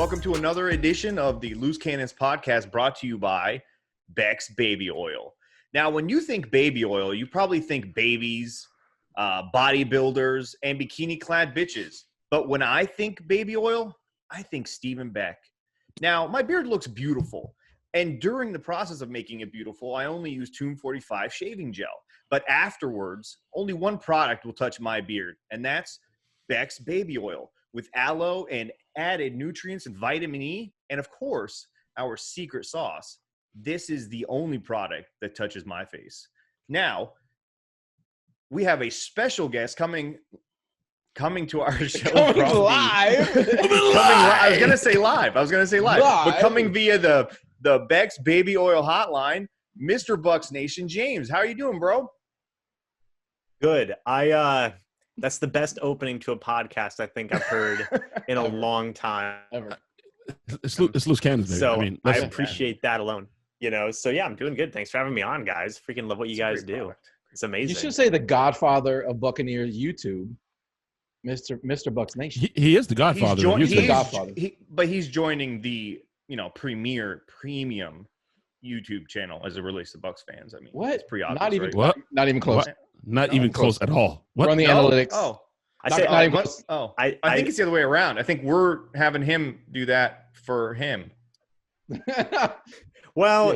welcome to another edition of the Loose Cannons podcast brought to you by Beck's Baby Oil. Now, when you think baby oil, you probably think babies, bodybuilders, and bikini-clad bitches. But when I think baby oil, I think Stephen Beck. Now, my beard looks beautiful. And during the process of making it beautiful, I only use Tomb 45 shaving gel. But afterwards, only one product will touch my beard, and that's Beck's Baby Oil with aloe and added nutrients and vitamin E, and of course, our secret sauce. This is the only product that touches my face. Now, we have a special guest coming to our show. Coming live. I was going to say live. But coming via the Beck's Baby Oil hotline, Mr.BucsNation James. How are you doing, bro? Good. That's the best opening to a podcast I think I've heard in a long time. Ever. It's loose cannons, baby. So I mean, I appreciate that alone. So yeah, I'm doing good. Thanks for having me on, guys. Freaking love what you guys do. It's amazing. You should say the godfather of Buccaneers YouTube, Mr.BucsNation. He is the godfather. He's the godfather. But he's joining the premier premium YouTube channel as it relates to Bucs fans. I mean, What? It's pretty obvious. Not even right? What? Not even close. What? Not even close at all. What? Run the No? analytics. Oh, Not even close. I think it's the other way around. I think we're having him do that for him. Well,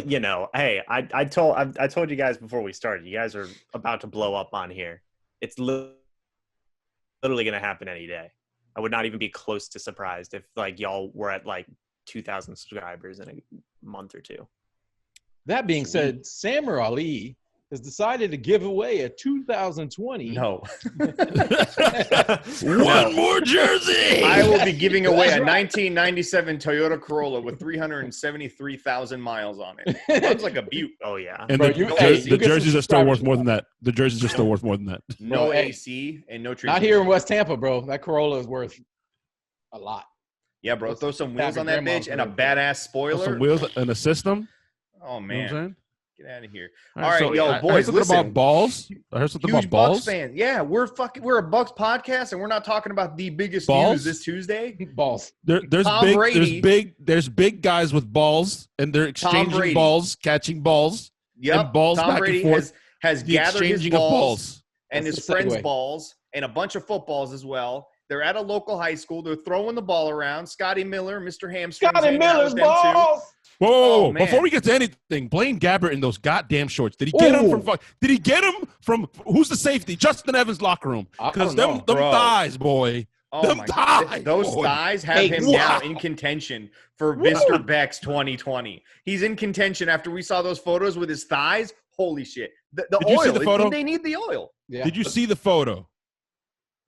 hey, I told you guys before we started. You guys are about to blow up on here. It's literally going to happen any day. I would not even be close to surprised if y'all were at 2,000 subscribers in a month or two. That being said, Samir Ali has decided to give away a 2020. No. One more jersey. I will be giving away a That's right. 1997 Toyota Corolla with 373,000 miles on it. Sounds like a butte. Oh yeah. And Bro, the you get jerseys some are still worth subscribers. more than that. The jerseys are still worth more than that. No Bro, hey, AC and no treatment. Not here in West Tampa, bro. That Corolla is worth a lot. Yeah, bro. Throw some wheels on that Grandma bitch and a for badass spoiler. Some wheels and a system. Oh, You know what I'm man. saying? Get out of here. All All right, so yo, I heard boys, something listen. about balls. I heard something Huge about balls. Bucs fans. Yeah, we're a Bucs podcast, and we're not talking about the biggest Balls? news this Tuesday. Balls. There's Tom Brady. there's big guys with balls, and they're exchanging Brady. balls, catching balls, Yep. and balls Tom back Brady and forth. has The gathered his exchanging of balls and That's his the friends' segue. balls and a bunch of footballs as well. They're at a local high school. They're throwing the ball around. Scotty Miller, Mr. Hamstring. Scotty Miller's balls. Whoa! Oh, man. Before we get to anything, Blaine Gabbert in those goddamn shorts. Did he get him from? Did he get him from? Who's the safety? Justin Evans' locker room. I Because don't them know, bro. thighs, boy. Oh Them my thighs, Those boy. thighs have Hey, him wow. down in contention for Mr. Beck's 2020. He's in contention after we saw those photos with his thighs. Holy shit. The Did you see oil. the photo? They need the oil. Yeah. Did you see the photo?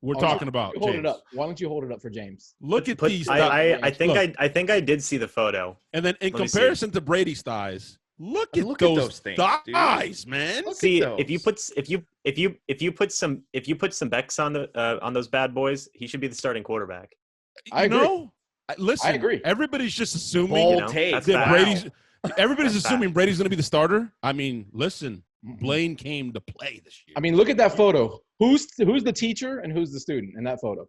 We're talking about. Hold James. it up. Why don't you hold it up for James? Look at these. I think Look. I think I did see the photo. And then in Let me see. comparison to Brady's thighs, look at those things, dude. thighs, man. Look See, at if you put some Becks on those bad boys, he should be the starting quarterback. I You agree. know, listen. I agree. Everybody's just assuming Bold know, take. that's that bad. Brady's. Everybody's That's assuming Brady's going to be the starter. I mean, listen, Mhm. Blaine came to play this year. I mean, look at that photo. Who's the teacher and who's the student in that photo?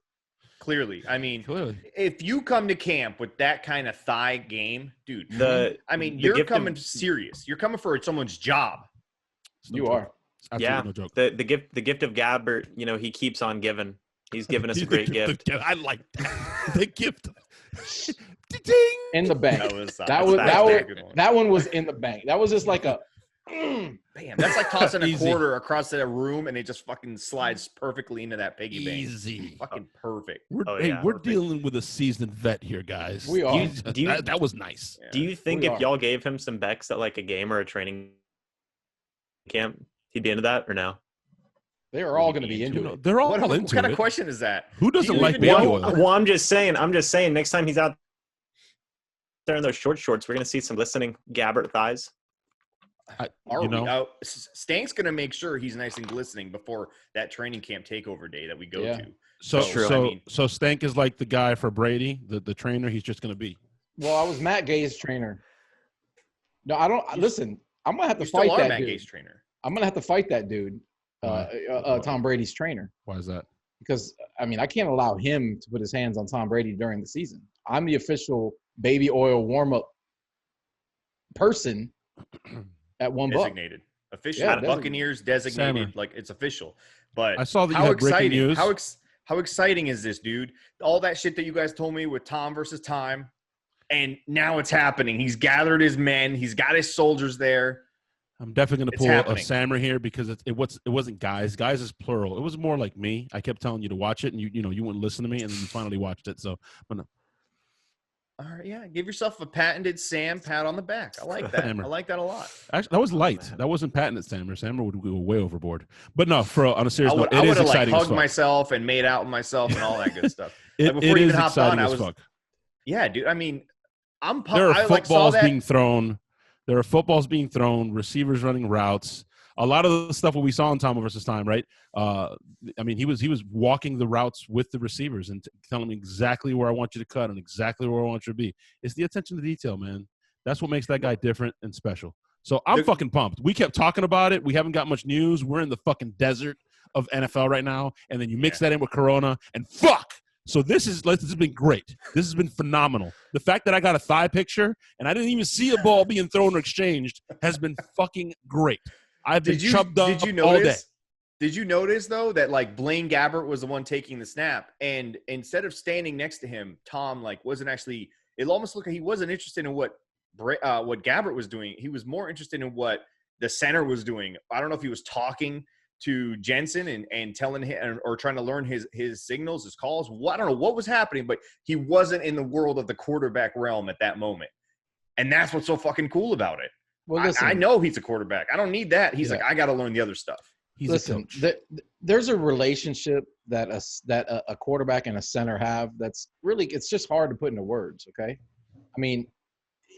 Clearly. I mean, Clearly. if you come to camp with that kind of thigh game, dude, The you're gift of- coming serious. You're coming for someone's job. It's no You joke. are. It's absolutely Yeah. no joke. the gift of Gabbert, he keeps on giving. He's given us a great gift. I like that. The gift. Ding. In the bank. That was a good one. That one was in the bank. That was just like a. Bam. That's like tossing a Easy. quarter across the room and it just fucking slides perfectly into that piggy bank. Easy. Fucking perfect. We're, Oh, hey, yeah. we're dealing with a seasoned vet here, guys. We are. That was nice. Yeah. Do you think We if are. y'all gave him some Becks at like a game or a training camp, he'd be into that or no? They are all going to be You into know, it. they're all What into kind it. of question is that? Who doesn't Do you like even baby know? oil? Well, I'm just saying. Next time he's out there in those shorts, we're gonna see some glistening Gabbert thighs. Are You know? we? Oh, Stank's going to make sure he's nice and glistening before that training camp takeover day that we go Yeah. to. So, True. so, I mean- so Stank is like the guy for Brady, the trainer. He's just going to be. Well, I was Matt Gay's trainer. No, I don't. Listen, I'm gonna have to You still fight are that Matt dude. Gay's trainer. I'm gonna have to fight that dude, Why? Tom Brady's trainer, Why is that? because I mean I can't allow him to put his hands on Tom Brady during the season. I'm the official baby oil warm-up person at $1. Designated. Official. Yeah, Buccaneers designated. Sammer. Like, it's official. But I saw that you how had breaking exciting. news. How exciting is this, dude? All that shit that you guys told me with Tom versus time, and now it's happening. He's gathered his men. He's got his soldiers there. I'm definitely going It's to pull happening. a Sammer here because it wasn't guys. Guys is plural. It was more like me. I kept telling you to watch it, and you wouldn't listen to me, and then you finally watched it. So, but no. All right, yeah. Give yourself a patented Sam pat on the back. I like that. Sammer. I like that a lot. Actually, that was light. That wasn't patented Sammer. Sammer would go way overboard. But no, on a serious note, I it would is have like exciting as hugged fuck. myself and made out with myself and all that good stuff. It before you is even hopped exciting on, as fuck. Yeah, dude. I mean, I'm pumped. There are I like saw footballs that. being thrown. There are footballs being thrown. Receivers running routes. A lot of the stuff what we saw in Tom versus Time, right? I mean, he was walking the routes with the receivers and telling them exactly where I want you to cut and exactly where I want you to be. It's the attention to detail, man. That's what makes that guy different and special. So I'm fucking pumped. We kept talking about it. We haven't got much news. We're in the fucking desert of NFL right now, and then you mix that in with Corona, and fuck. So this has been great. This has been phenomenal. The fact that I got a thigh picture and I didn't even see a ball being thrown or exchanged has been fucking great. I've been chubbed up all day. Did you notice, though, that, like, Blaine Gabbert was the one taking the snap, and instead of standing next to him, Tom, like, wasn't actually – it almost looked like he wasn't interested in what Gabbert was doing. He was more interested in what the center was doing. I don't know if he was talking to Jensen and telling him or trying to learn his signals, his calls. I don't know what was happening, but he wasn't in the world of the quarterback realm at that moment. And that's what's so fucking cool about it. Well, listen, I know he's a quarterback. I don't need that. He's like, I got to learn the other stuff. Listen, there's a relationship that a quarterback and a center have that's really, it's just hard to put into words, okay? I mean,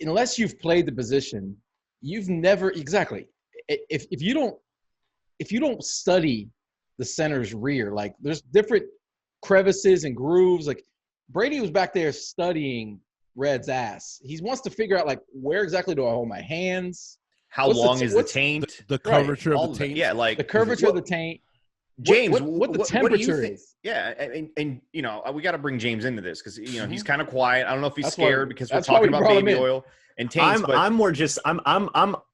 unless you've played the position, you've never – exactly. If you don't study the center's rear, like there's different crevices and grooves. Like Brady was back there studying Red's ass. He wants to figure out, like, where exactly do I hold my hands? How long is the taint? The curvature of the taint. Yeah, like the curvature of the taint. James, what the temperature is. Yeah, and you know, we got to bring James into this because he's kind of quiet. I don't know if he's scared because we're talking about baby oil and taints. I'm more just I'm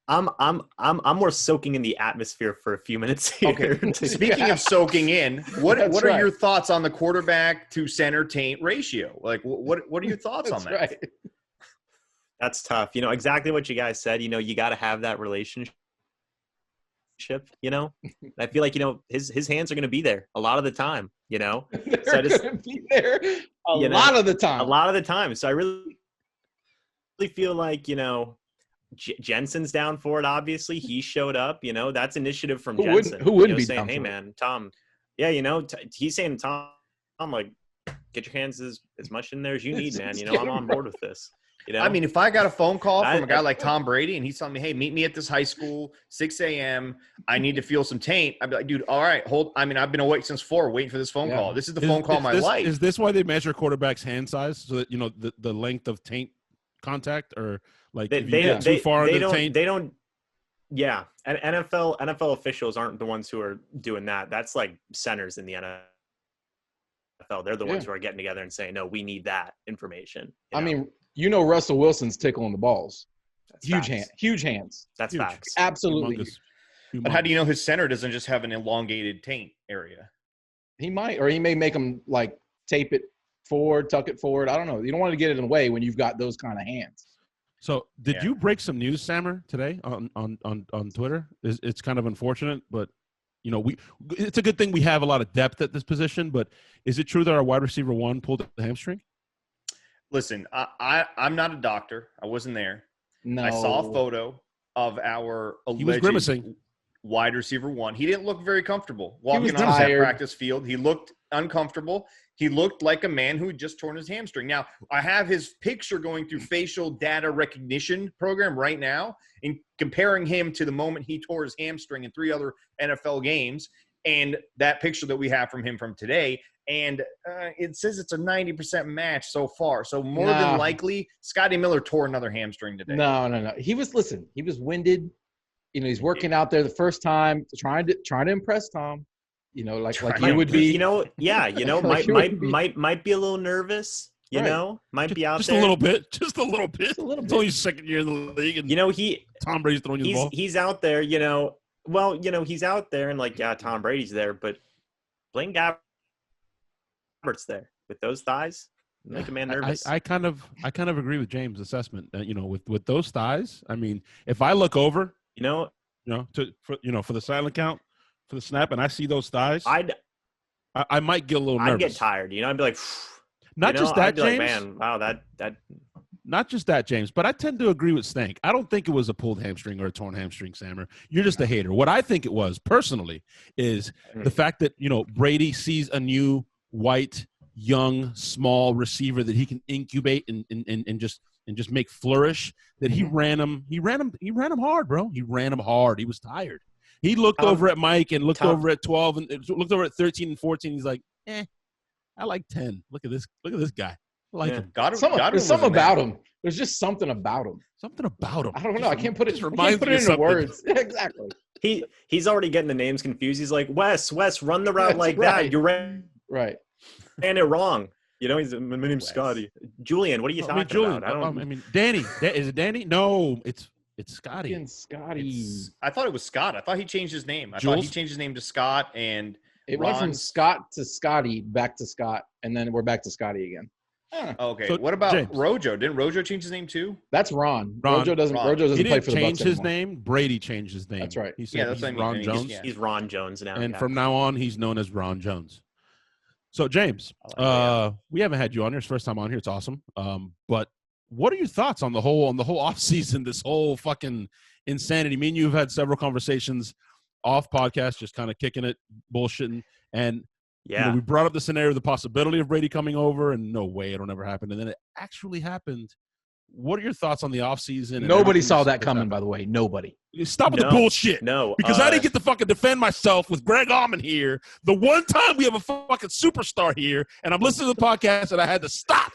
more soaking in the atmosphere for a few minutes here. Okay. Speaking of soaking in, what are your thoughts on the quarterback to center taint ratio? Like, what are your thoughts on that? Right. That's tough. Exactly what you guys said. You got to have that relationship. I feel like his hands are going to be there a lot of the time. They're going to be there a lot of the time. A lot of the time. So I really feel like Jensen's down for it. Obviously, he showed up. That's initiative from Jensen. Who wouldn't be saying, down "Hey, for man, Tom." Yeah, he's saying, "Tom, like, get your hands as much in there as you need, man. I'm on board with this." I mean, if I got a phone call from a guy like Tom Brady and he's telling me, "Hey, meet me at this high school, 6 a.m. I need to feel some taint," I'd be like, "Dude, all right, hold." I mean, I've been awake since 4, waiting for this phone call. This is the phone call of my life. Is this why they measure quarterbacks' hand size so that the length of taint contact, or like if you get too far into the taint? They don't. Yeah, and NFL officials aren't the ones who are doing that. That's like centers in the NFL. They're the ones who are getting together and saying, "No, we need that information." I mean, Russell Wilson's tickling the balls. That's Huge hands. That's Huge. facts. Absolutely. Humongous. But how do you know his center doesn't just have an elongated taint area? He might, or he may make him like tape it forward, tuck it forward. I don't know. You don't want to get it in the way when you've got those kind of hands. So, did you break some news, Sammer, today on Twitter? It's kind of unfortunate, but it's a good thing we have a lot of depth at this position. But is it true that our wide receiver 1 pulled the hamstring? Listen, I'm not a doctor. I wasn't there. No. I saw a photo of our He was grimacing. Wide receiver 1. He didn't look very comfortable walking on that practice field. He looked uncomfortable. He looked like a man who had just torn his hamstring. Now, I have his picture going through facial data recognition program right now and comparing him to the moment he tore his hamstring in 3 other NFL games and that picture that we have from him from today. And it says it's a 90% match so far. So more than likely, Scotty Miller tore another hamstring today. No. He was winded. He's working out there the first time, trying to impress Tom. Like you would be. Might be a little nervous. You Right. know, might be out just there. a little bit. Just a little bit. Just a little It's bit. only his second year in the league, and You know, Tom Brady's throwing you the ball. he's out there, you know. Well, you know, he's out there, and like, yeah, Tom Brady's there, but Blaine Gabbert's there with those thighs. Make a man nervous. I kind of agree with James' assessment. You know, with those thighs, I mean, if I look over, you know, for the silent count, for the snap, and I see those thighs, I might get a little nervous. I'd get tired. You know, I'd be like, not just that, I'd be James. like, man, wow, that. Not just that, James, but I tend to agree with Stank. I don't think it was a pulled hamstring or a torn hamstring, Sammer. You're just a hater. What I think it was, personally, is the fact that, Brady sees a new white, young, small receiver that he can incubate and just make flourish, that he ran him hard, bro. He ran him hard. He was tired. He looked over at Mike and looked over at 12 and looked over at 13 and 14. He's like, I like 10. Look at this guy. I like him. There's something about him. There's just something about him. Something about him. I don't know. I can't put it into into words. Exactly. He's already getting the names confused. He's like, Wes, run the route like that. You ran it wrong. You know, my name's Scotty. Julian, what are you talking about? I mean, Danny. Is it Danny? No, it's Scotty. I thought it was Scott. I thought he changed his name. I thought he changed his name to Scott, and it went from Scott to Scotty, back to Scott, and then we're back to Scotty again. Okay. So, what about James. Rojo? Didn't Rojo change his name too? That's Ron. Rojo doesn't he play for the Bucs didn't anymore. change his name. Brady changed his name. That's right. He said he's Ron Jones. He's Ron Jones now. And from now on, he's known as Ron Jones. So, James, we haven't had you on here. It's first time on here. It's awesome. But what are your thoughts on the whole offseason, this whole fucking insanity? Me and you have had several conversations off podcast, just kind of kicking it, bullshitting. And we brought up the scenario, the possibility of Brady coming over, and no way, it'll never happen. And then it actually happened. What are your thoughts on the offseason? Nobody saw that coming, by the way. Nobody. Stop with the bullshit. No. Because I didn't get to fucking defend myself with Greg Allman here. The one time we have a fucking superstar here, and I'm listening to the podcast, and I had to stop.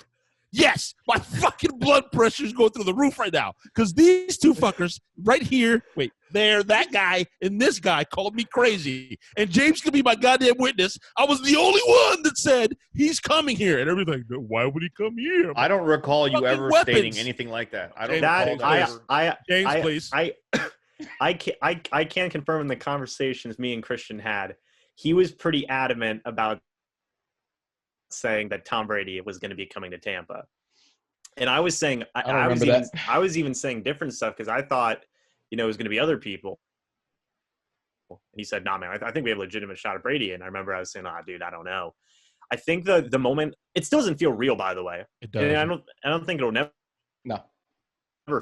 Yes, my fucking blood pressure is going through the roof right now. Because these two fuckers right here, that guy and this guy called me crazy. And James could be my goddamn witness. I was the only one that said he's coming here. And everything, why would he come here? I don't recall you ever stating anything like that. I don't recall that. James, please. I can confirm in the conversations me and Christian had, he was pretty adamant about saying that Tom Brady was going to be coming to Tampa. And I was saying, I was even saying different stuff because I thought, it was going to be other people. And he said, nah, man, I think we have a legitimate shot at Brady. And I remember I was saying, dude, I don't know. I think the moment, it still doesn't feel real, by the way. It does. And I don't think it'll never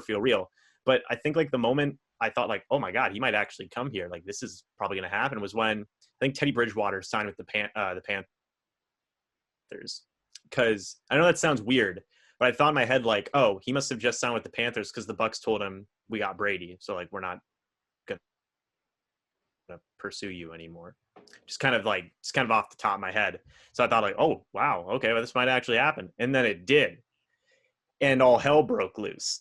feel real. But I think like the moment I thought like, oh my God, he might actually come here. Like this is probably going to happen was when I think Teddy Bridgewater signed with the Panthers. Because I know that sounds weird, but I thought in my head like, oh, he must have just signed with the Panthers because the Bucs told him we got Brady, so like we're not gonna pursue you anymore. Just kind of off the top of my head. So I thought like, oh wow, okay, well this might actually happen, and then it did, and all hell broke loose,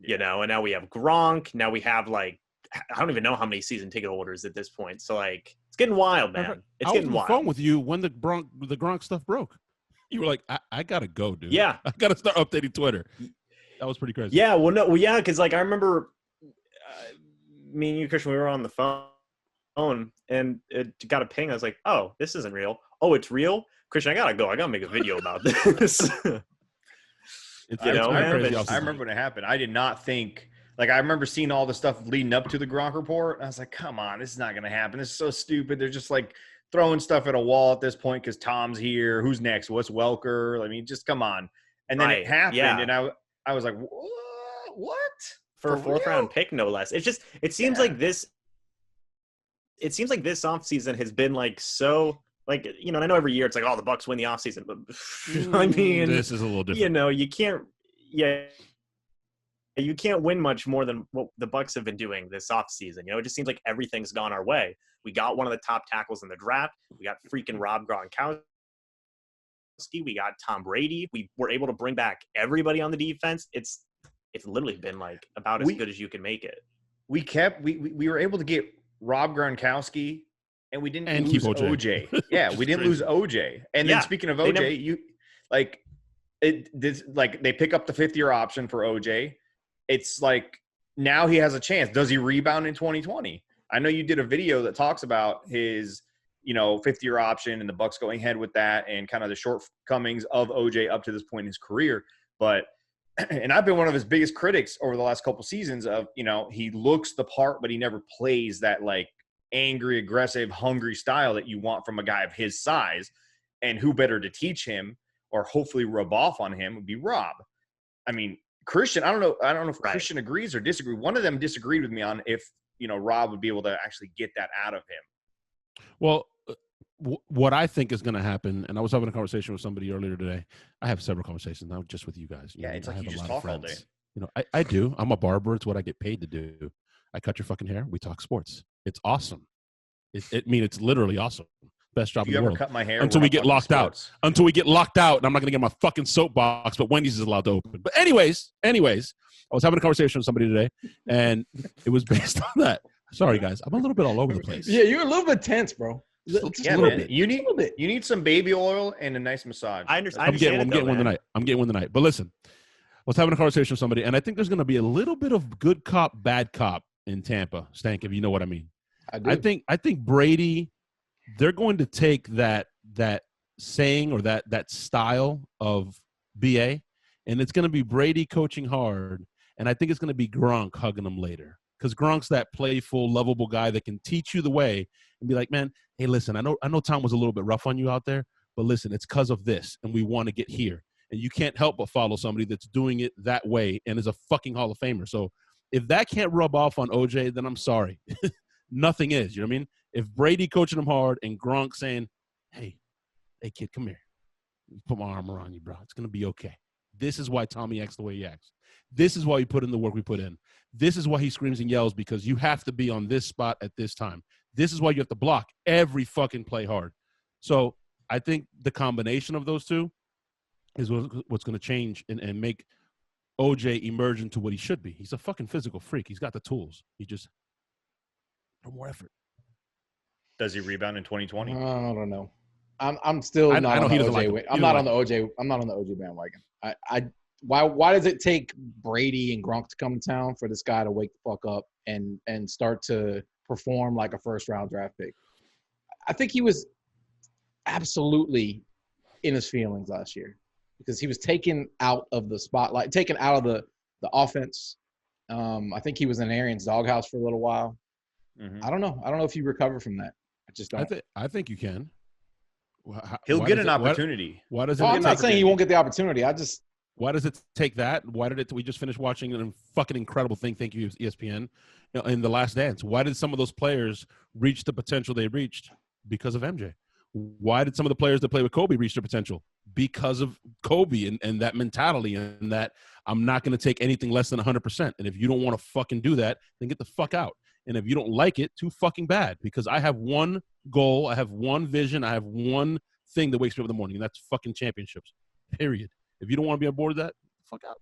And now we have Gronk. Now we have like I don't even know how many season ticket holders at this point. So like it's getting wild, man. It's getting wild. I was on the phone with you when the Gronk stuff broke. You were like, I gotta go, dude. Yeah, I gotta start updating Twitter. That was pretty crazy. Yeah, because like I remember, me and you, Christian, we were on the phone, and it got a ping. I was like, oh, this isn't real. Oh, it's real, Christian. I gotta go. I gotta make a video about this. I remember when it happened. I did not think. Like, I remember seeing all the stuff leading up to the Gronk report. And I was like, come on, this is not going to happen. This is so stupid. They're just, like, throwing stuff at a wall at this point because Tom's here. Who's next? What's Welker? I mean, just come on. And then it happened, and I was like, what? For a fourth-round pick, no less. It's just – it seems like this – it seems like this offseason has been, like, so – like, and I know every year it's like, oh, the Bucs win the offseason. But, I mean – this is a little different. You can't – you can't win much more than what the Bucs have been doing this offseason. It just seems like everything's gone our way. We got one of the top tackles in the draft. We got freaking Rob Gronkowski. We got Tom Brady. We were able to bring back everybody on the defense. It's literally been like about as good as you can make it. We were able to get Rob Gronkowski, and we didn't lose OJ. Yeah, we didn't lose OJ. And then speaking of OJ, like they pick up the 5th-year option for OJ. It's like now he has a chance. Does he rebound in 2020? I know you did a video that talks about his, 5th-year option and the Bucs going ahead with that and kind of the shortcomings of OJ up to this point in his career. But and I've been one of his biggest critics over the last couple seasons of, he looks the part, but he never plays that like angry, aggressive, hungry style that you want from a guy of his size. And who better to teach him or hopefully rub off on him would be Rob. I mean, Christian, I don't know if Christian agrees or disagrees. One of them disagreed with me on if, Rob would be able to actually get that out of him. Well, what I think is going to happen, and I was having a conversation with somebody earlier today. I have several conversations, not just with you guys. It's like you just talk all day. I do. I'm a barber. It's what I get paid to do. I cut your fucking hair. We talk sports. It's awesome. It's literally awesome. Best job in the world. Cut my hair until we get locked out. Until we get locked out, and I'm not going to get my fucking soapbox, but Wendy's is allowed to open. But anyways, I was having a conversation with somebody today, and it was based on that. Sorry, guys. I'm a little bit all over the place. Yeah, you're a little bit tense, bro. Just a little bit. You need some baby oil and a nice massage. I understand. I'm getting one tonight. But listen, I was having a conversation with somebody, and I think there's going to be a little bit of good cop, bad cop in Tampa, Stank, if you know what I mean. I do. I think Brady, they're going to take that saying or that style of BA, and it's going to be Brady coaching hard, and I think it's going to be Gronk hugging him later. Because Gronk's that playful, lovable guy that can teach you the way and be like, man, hey, listen, I know Tom was a little bit rough on you out there, but listen, it's because of this, and we want to get here. And you can't help but follow somebody that's doing it that way and is a fucking Hall of Famer. So if that can't rub off on OJ, then I'm sorry. Nothing is. You know what I mean? If Brady coaching him hard and Gronk saying, hey, kid, come here. Put my arm around you, bro. It's going to be okay. This is why Tommy acts the way he acts. This is why we put in the work we put in. This is why he screams and yells, because you have to be on this spot at this time. This is why you have to block every fucking play hard. So I think the combination of those two is what's going to change and make OJ emerge into what he should be. He's a fucking physical freak. He's got the tools. He just no more effort. Does he rebound in 2020? I don't know. I'm still not on the OJ. I'm not on the OJ bandwagon. Why does it take Brady and Gronk to come to town for this guy to wake the fuck up and start to perform like a first-round draft pick? I think he was absolutely in his feelings last year because he was taken out of the spotlight, taken out of the offense. I think he was in Arians' doghouse for a little while. Mm-hmm. I don't know if you recover from that. I just don't. I think you can. He'll get an opportunity. Why does it? I'm not saying he won't get the opportunity. Why does it take that? Why did it? We just finished watching a fucking incredible thing. Thank you, ESPN, in The Last Dance. Why did some of those players reach the potential they reached? Because of MJ. Why did some of the players that play with Kobe reach their potential? Because of Kobe and that mentality and that I'm not going to take anything less than 100%. And if you don't want to fucking do that, then get the fuck out. And if you don't like it, too fucking bad. Because I have one goal, I have one vision, I have one thing that wakes me up in the morning, and that's fucking championships. Period. If you don't want to be on board with that, fuck out.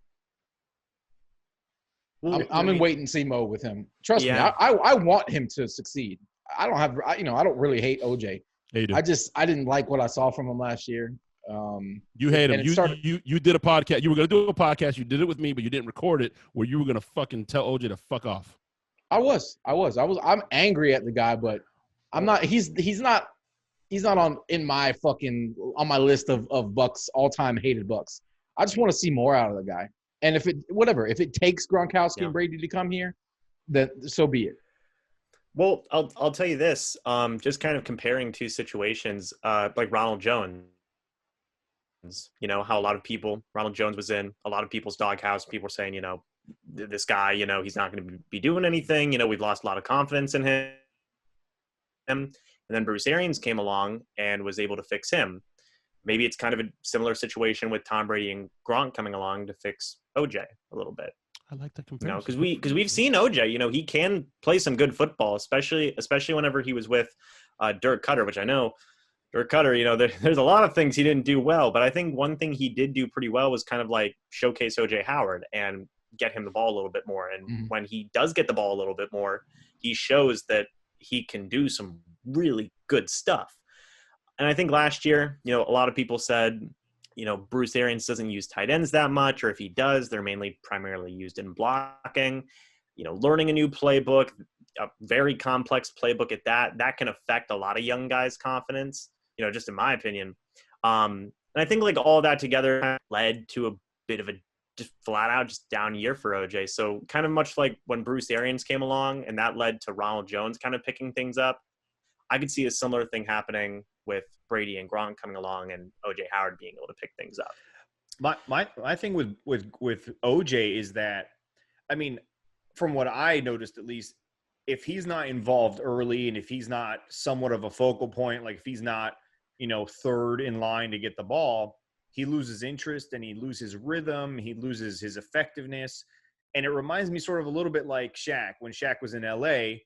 Well, I'm in wait and see mode with him. Trust me, I want him to succeed. I don't really hate OJ. Yeah, you do. I didn't like what I saw from him last year. You hate him. You did a podcast. You were going to do a podcast. You did it with me, but you didn't record it where you were going to fucking tell OJ to fuck off. I'm angry at the guy, but I'm not. He's not on my list of Bucs all-time hated Bucs. I just want to see more out of the guy. And if it takes Gronkowski and Brady to come here, then so be it. Well, I'll tell you this. Just kind of comparing two situations, like Ronald Jones. You know how Ronald Jones was in a lot of people's doghouse. People were saying, this guy, he's not going to be doing anything. We've lost a lot of confidence in him. And then Bruce Arians came along and was able to fix him. Maybe it's kind of a similar situation with Tom Brady and Gronk coming along to fix OJ a little bit. I like that comparison. Because we've seen OJ. He can play some good football, especially whenever he was with Dirk Cutter, which I know Dirk Cutter. There's a lot of things he didn't do well, but I think one thing he did do pretty well was kind of like showcase OJ Howard and get him the ball a little bit more. And when he does get the ball a little bit more, he shows that he can do some really good stuff. And I think last year, a lot of people said Bruce Arians doesn't use tight ends that much, or if he does, they're primarily used in blocking. Learning a new playbook, a very complex playbook at that can affect a lot of young guys' confidence, just in my opinion. And I think like all that together led to a bit of a just flat out just down year for OJ. So kind of much like when Bruce Arians came along and that led to Ronald Jones kind of picking things up. I could see a similar thing happening with Brady and Gronk coming along and OJ Howard being able to pick things up. My thing with OJ is that, I mean, from what I noticed at least, if he's not involved early and if he's not somewhat of a focal point, like if he's not, third in line to get the ball, he loses interest and he loses rhythm. He loses his effectiveness. And it reminds me sort of a little bit like Shaq when Shaq was in LA.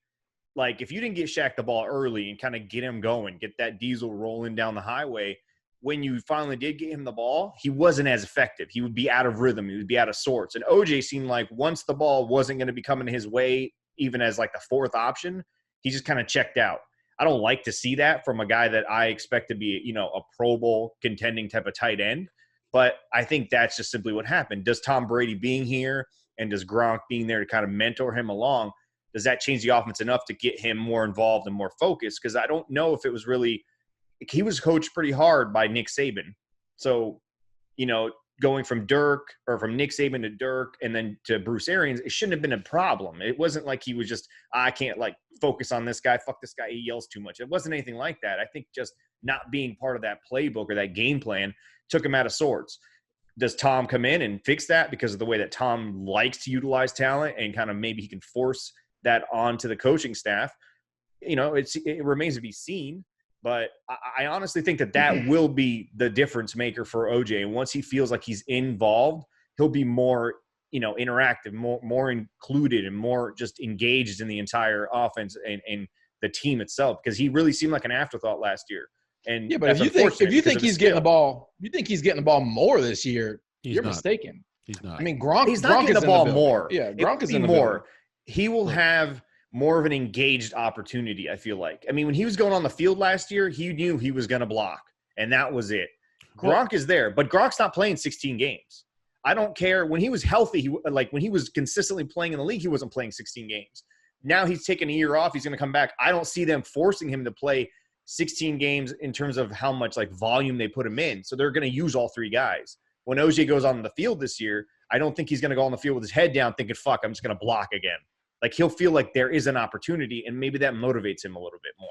Like if you didn't get Shaq the ball early and kind of get him going, get that diesel rolling down the highway, when you finally did get him the ball, he wasn't as effective. He would be out of rhythm. He would be out of sorts. And OJ seemed like once the ball wasn't going to be coming his way, even as like the fourth option, he just kind of checked out. I don't like to see that from a guy that I expect to be, a Pro Bowl contending type of tight end. But I think that's just simply what happened. Does Tom Brady being here and does Gronk being there to kind of mentor him along, does that change the offense enough to get him more involved and more focused? Because I don't know if it was really – he was coached pretty hard by Nick Saban. So, going from Nick Saban to Dirk and then to Bruce Arians, it shouldn't have been a problem. It wasn't like he was just, I can't like focus on this guy. Fuck this guy. He yells too much. It wasn't anything like that. I think just not being part of that playbook or that game plan took him out of sorts. Does Tom come in and fix that because of the way that Tom likes to utilize talent and kind of maybe he can force that onto the coaching staff? It remains to be seen. But I honestly think that will be the difference maker for OJ. And once he feels like he's involved, he'll be more, interactive, more included and more just engaged in the entire offense and the team itself. Because he really seemed like an afterthought last year. And yeah, but if you think he's getting the ball, more this year, you're mistaken. He's not. I mean, Gronk. He's not getting the ball more. Yeah, Gronk is in the more. He will have more of an engaged opportunity, I feel like. I mean, when he was going on the field last year, he knew he was going to block, and that was it. Gronk is there, but Gronk's not playing 16 games. I don't care. When he was healthy, when he was consistently playing in the league, he wasn't playing 16 games. Now he's taking a year off. He's going to come back. I don't see them forcing him to play 16 games in terms of how much volume they put him in. So they're going to use all three guys. When OJ goes on the field this year, I don't think he's going to go on the field with his head down thinking, fuck, I'm just going to block again. He'll feel like there is an opportunity, and maybe that motivates him a little bit more.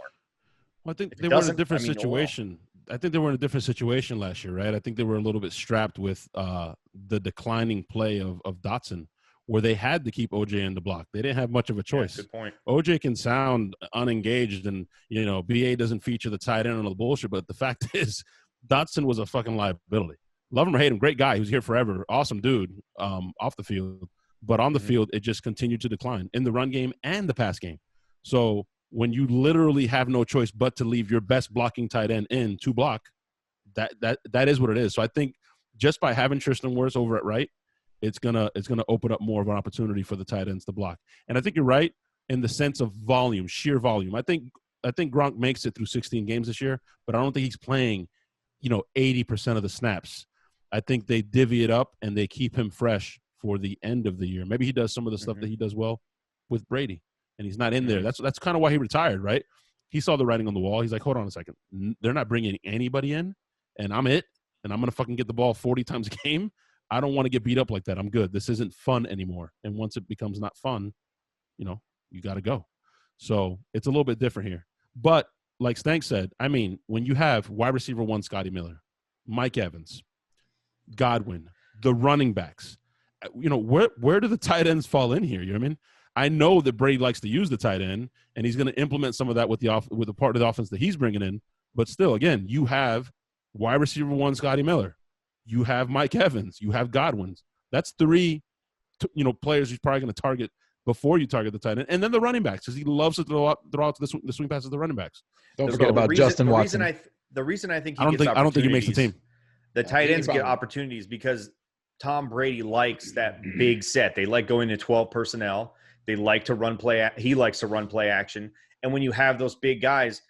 Well, I think they were in a different situation. I think they were in a different situation last year, right? I think they were a little bit strapped with the declining play of Dotson, where they had to keep OJ in the block. They didn't have much of a choice. Yeah, good point. OJ can sound unengaged, and BA doesn't feature the tight end and all the bullshit. But the fact is, Dotson was a fucking liability. Love him or hate him, great guy. He was here forever, awesome dude off the field. But on the field, it just continued to decline in the run game and the pass game. So when you literally have no choice but to leave your best blocking tight end in to block, that is what it is. So I think just by having Tristan Wirfs over at right, it's gonna open up more of an opportunity for the tight ends to block. And I think you're right in the sense of volume, sheer volume. I think Gronk makes it through 16 games this year, but I don't think he's playing, 80% of the snaps. I think they divvy it up and they keep him fresh for the end of the year. Maybe he does some of the stuff that he does well with Brady, and he's not in there. That's kind of why he retired, right? He saw the writing on the wall. He's like, hold on a second. They're not bringing anybody in, and I'm it, and I'm going to fucking get the ball 40 times a game. I don't want to get beat up like that. I'm good. This isn't fun anymore. And once it becomes not fun, you got to go. So it's a little bit different here. But like Stank said, I mean, when you have wide receiver 1 Scotty Miller, Mike Evans, Godwin, the running backs, where do the tight ends fall in here? You know what I mean? I know that Brady likes to use the tight end, and he's going to implement some of that with the part of the offense that he's bringing in. But still, again, you have wide receiver 1 Scotty Miller, you have Mike Evans, you have Godwin. That's 3, players he's probably going to target before you target the tight end, and then the running backs because he loves to throw out the swing passes to the running backs. Don't forget about Justin Watson. The reason I think I don't think he makes the team. The tight ends get opportunities because Tom Brady likes that big set. They like going to 12 personnel. They like to run play. He likes to run play action. And when you have those big guys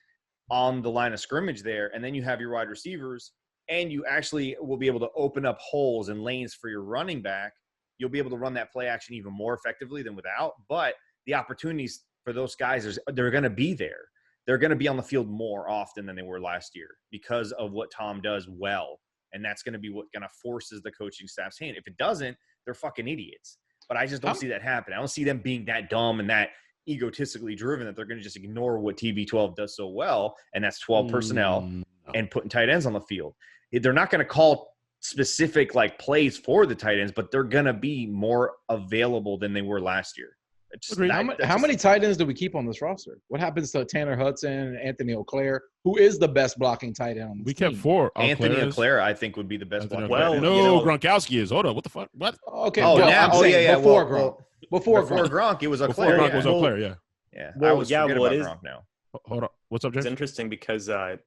on the line of scrimmage there, and then you have your wide receivers, and you actually will be able to open up holes and lanes for your running back, you'll be able to run that play action even more effectively than without. But the opportunities for those guys, they're going to be there. They're going to be on the field more often than they were last year because of what Tom does well. And that's going to be what kind of forces the coaching staff's hand. If it doesn't, they're fucking idiots. But I just don't see that happen. I don't see them being that dumb and that egotistically driven that they're going to just ignore what TB12 does so well, and that's 12 personnel and putting tight ends on the field. They're not going to call specific like plays for the tight ends, but they're going to be more available than they were last year. How many tight ends do we keep on this roster? What happens to Tanner Hudson and Anthony Auclair, who is the best blocking tight end on the team? We kept 4. Anthony Auclair, I think, would be the best blocking. Well, no, Gronkowski is. Hold on, what the fuck? What? Okay. Before Gronk, it was Before Auclair. Gronk was Auclair, yeah. Yeah. Well, I was forgetting about Gronk now. Hold on. What's up, James? It's interesting because I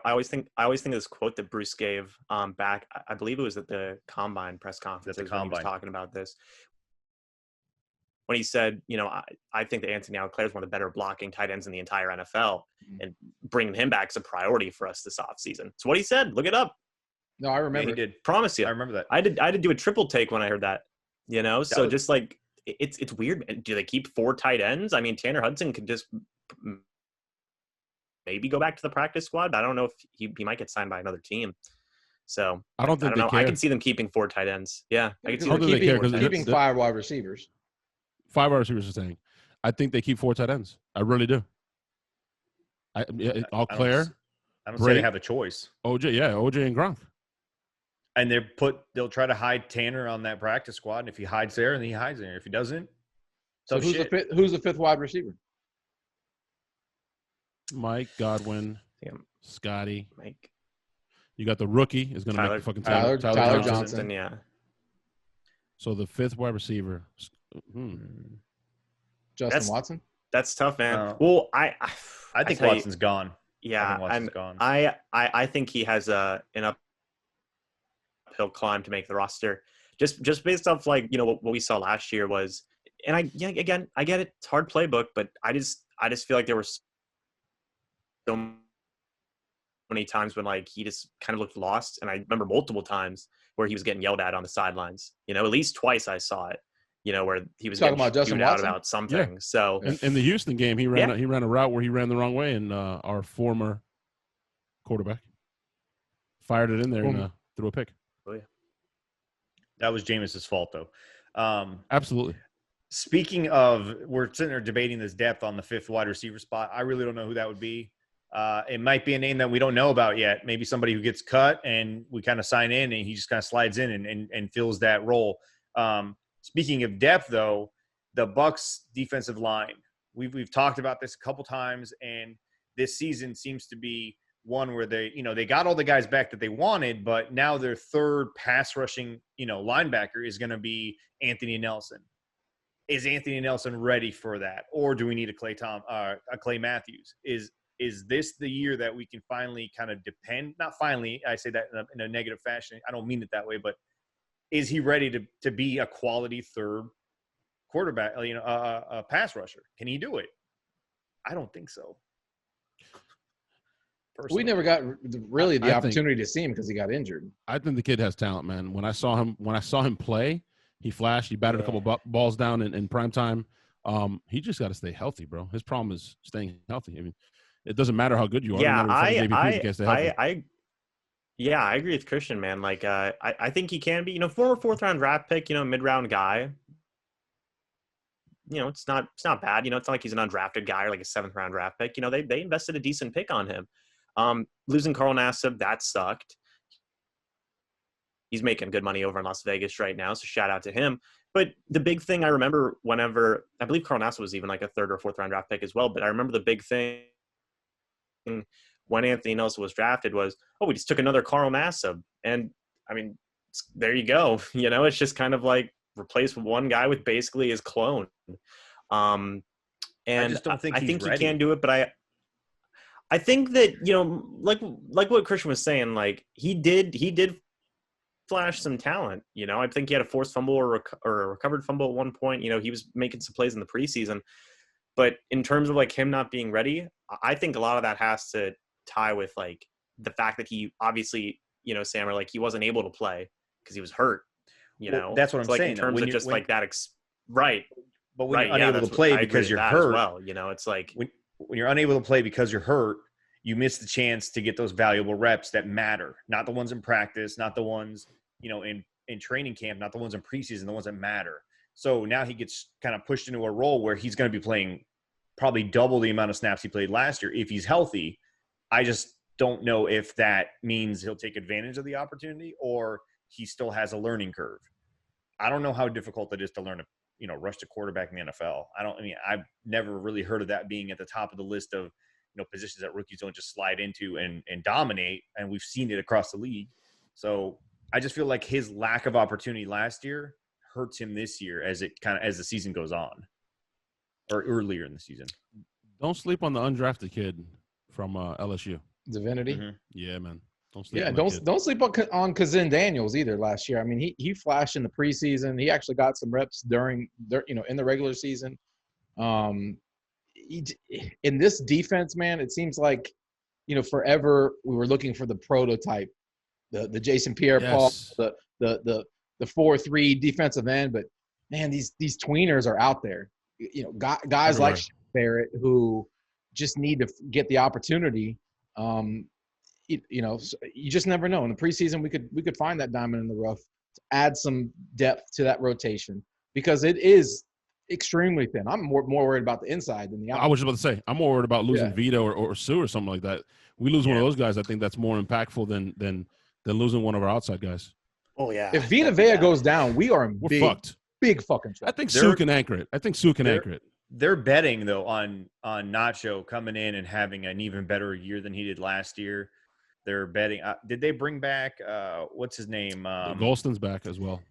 always think of this quote that Bruce gave back. I believe it was at the Combine press conference. When he was talking about this. When he said, I think that Anthony Auclair is one of the better blocking tight ends in the entire NFL, and bringing him back is a priority for us this offseason. It's what he said. Look it up. No, I remember. Yeah, he did. Promise you. I remember that. I did to do a triple take when I heard that. So just like it's weird. Do they keep 4 tight ends? I mean, Tanner Hudson could just maybe go back to the practice squad, but I don't know if he might get signed by another team. So I don't know. I can see them keeping 4 tight ends. Yeah, I can see them keeping 5 wide receivers. 5 wide receivers are saying. I think they keep 4 tight ends. I really do. Auclair. I don't say they have a choice. OJ and Gronk. And they'll try to hide Tanner on that practice squad. And if he hides there, then he hides there. If he doesn't, so who's the 5th wide receiver? Mike Godwin, Scotty. Mike. You got the rookie is going to make the fucking Tyler Johnson. Yeah. So the 5th wide receiver. Justin Watson. That's tough, man. Well, I think Watson's gone. Yeah, I think he has an uphill climb to make the roster. Just based off what we saw last year was, and I get it, it's hard playbook, but I just feel like there were so many times when he just kind of looked lost, and I remember multiple times where he was getting yelled at on the sidelines. At least twice I saw it. Where he was talking about Justin Watson about something. Yeah. So in the Houston game, he ran a route where he ran the wrong way, and our former quarterback fired it in there and threw a pick. Oh yeah, that was Jameis's fault, though. Absolutely. Speaking of, we're sitting there debating this depth on the 5th wide receiver spot. I really don't know who that would be. It might be a name that we don't know about yet. Maybe somebody who gets cut and we kind of sign in, and he just kind of slides in and fills that role. Speaking of depth, though, the Bucs defensive line, we've talked about this a couple times, and this season seems to be one where they got all the guys back that they wanted, but now their 3rd pass rushing, linebacker is going to be Anthony Nelson. Is Anthony Nelson ready for that, or do we need a Clay Matthews? Is this the year that we can finally kind of depend? Not finally, I say that in a negative fashion. I don't mean it that way, but is he ready to be a quality 3rd quarterback, a pass rusher? Can he do it? I don't think so. Personally. We never got really the opportunity to see him because he got injured. I think the kid has talent, man. When I saw him play, he flashed. He batted a couple balls down in prime time. He just got to stay healthy, bro. His problem is staying healthy. I mean, it doesn't matter how good you are. Yeah, I agree with Christian, man. I think he can be, former 4th round draft pick, mid-round guy. It's not bad. It's not like he's an undrafted guy or like a 7th round draft pick. They invested a decent pick on him. Losing Carl Nassib, that sucked. He's making good money over in Las Vegas right now, so shout out to him. But the big thing I remember whenever, I believe Carl Nassib was even like a 3rd or 4th round draft pick as well, but I remember the big thing when Anthony Nelson was drafted was, we just took another Carl Nassib. And, I mean, there you go. It's just kind of like replace one guy with basically his clone. And I just don't think he can do it, but I think that, like what Christian was saying, he did flash some talent. I think he had a forced fumble or a recovered fumble at one point. He was making some plays in the preseason. But in terms of him not being ready, I think a lot of that has to tie with the fact that he obviously Sam, like he wasn't able to play because he was hurt. That's what I'm like saying. In terms of just like that, right? But when you're unable to play because you're hurt, as well. It's like when you're unable to play because you're hurt, you miss the chance to get those valuable reps that matter. Not the ones in practice, not the ones in training camp, not the ones in preseason, the ones that matter. So now he gets kind of pushed into a role where he's going to be playing probably double the amount of snaps he played last year if he's healthy. I just don't know if that means he'll take advantage of the opportunity or he still has a learning curve. I don't know how difficult it is to learn to, rush to quarterback in the NFL. I've never really heard of that being at the top of the list of, positions that rookies don't just slide into and dominate. And we've seen it across the league. So I just feel like his lack of opportunity last year hurts him this year as the season goes on, or earlier in the season. Don't sleep on the undrafted kid from LSU. Divinity. Mm-hmm. Yeah, man. Don't sleep. Yeah, on don't sleep on Kazin Daniels either last year. I mean, he flashed in the preseason. He actually got some reps during in the regular season. In this defense, man, it seems like forever we were looking for the prototype, the Jason Pierre-Paul, the 4-3 defensive end. But man, these tweeners are out there. Guys everywhere. like Barrett who just need to get the opportunity. So you just never know. In the preseason, we could find that diamond in the rough to add some depth to that rotation because it is extremely thin. I'm more worried about the inside than the outside. I was just about to say, I'm more worried about losing Vito or Sue or something like that. We lose one of those guys, I think that's more impactful than losing one of our outside guys. Oh yeah. If Vita Vea goes down, we're fucked. Big fucking trouble. I think Sue can anchor it. They're betting though on Nacho coming in and having an even better year than he did last year. They're betting. Did they bring back what's his name? Golston's back as well.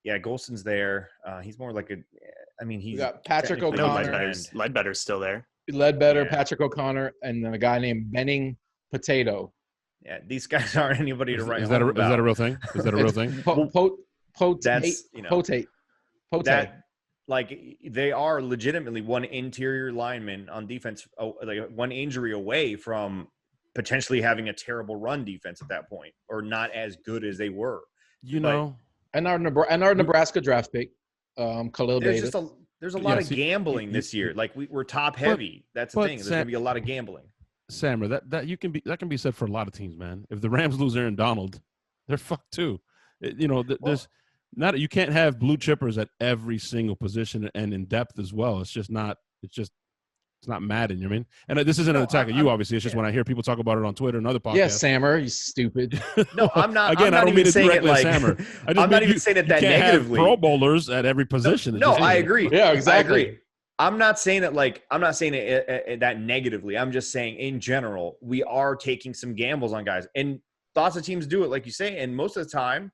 Yeah, Golston's there. He's more like We got Patrick O'Connor. Ledbetter's still there. Ledbetter, yeah. Patrick O'Connor, and then a guy named Benning Potato. Yeah, these guys aren't anybody to write. Is that a real thing? Is that a real thing? Potate. That, like, they are legitimately one interior lineman on defense, like one injury away from potentially having a terrible run defense at that point, or not as good as they were. And our Nebraska draft pick, Khalil Davis. There's a lot of gambling this year. Like we're top heavy. That's the thing. There's going to be a lot of gambling. Sammer, that can be said for a lot of teams, man. If the Rams lose Aaron Donald, they're fucked too. There's not you can't have blue chippers at every single position and in depth as well. It's not Madden, you know what I mean? And this isn't an attack on you, obviously. It's just when I hear people talk about it on Twitter and other podcasts. Yes, Sammer, you stupid. No, I'm not. Again, I don't mean to saying it like Sammer. I'm not even saying it that negatively. Pro bowlers at every position. No, I agree. Yeah, exactly. I agree. I'm not saying it that negatively. I'm just saying in general, we are taking some gambles on guys, and lots of teams do it, like you say. And most of the time,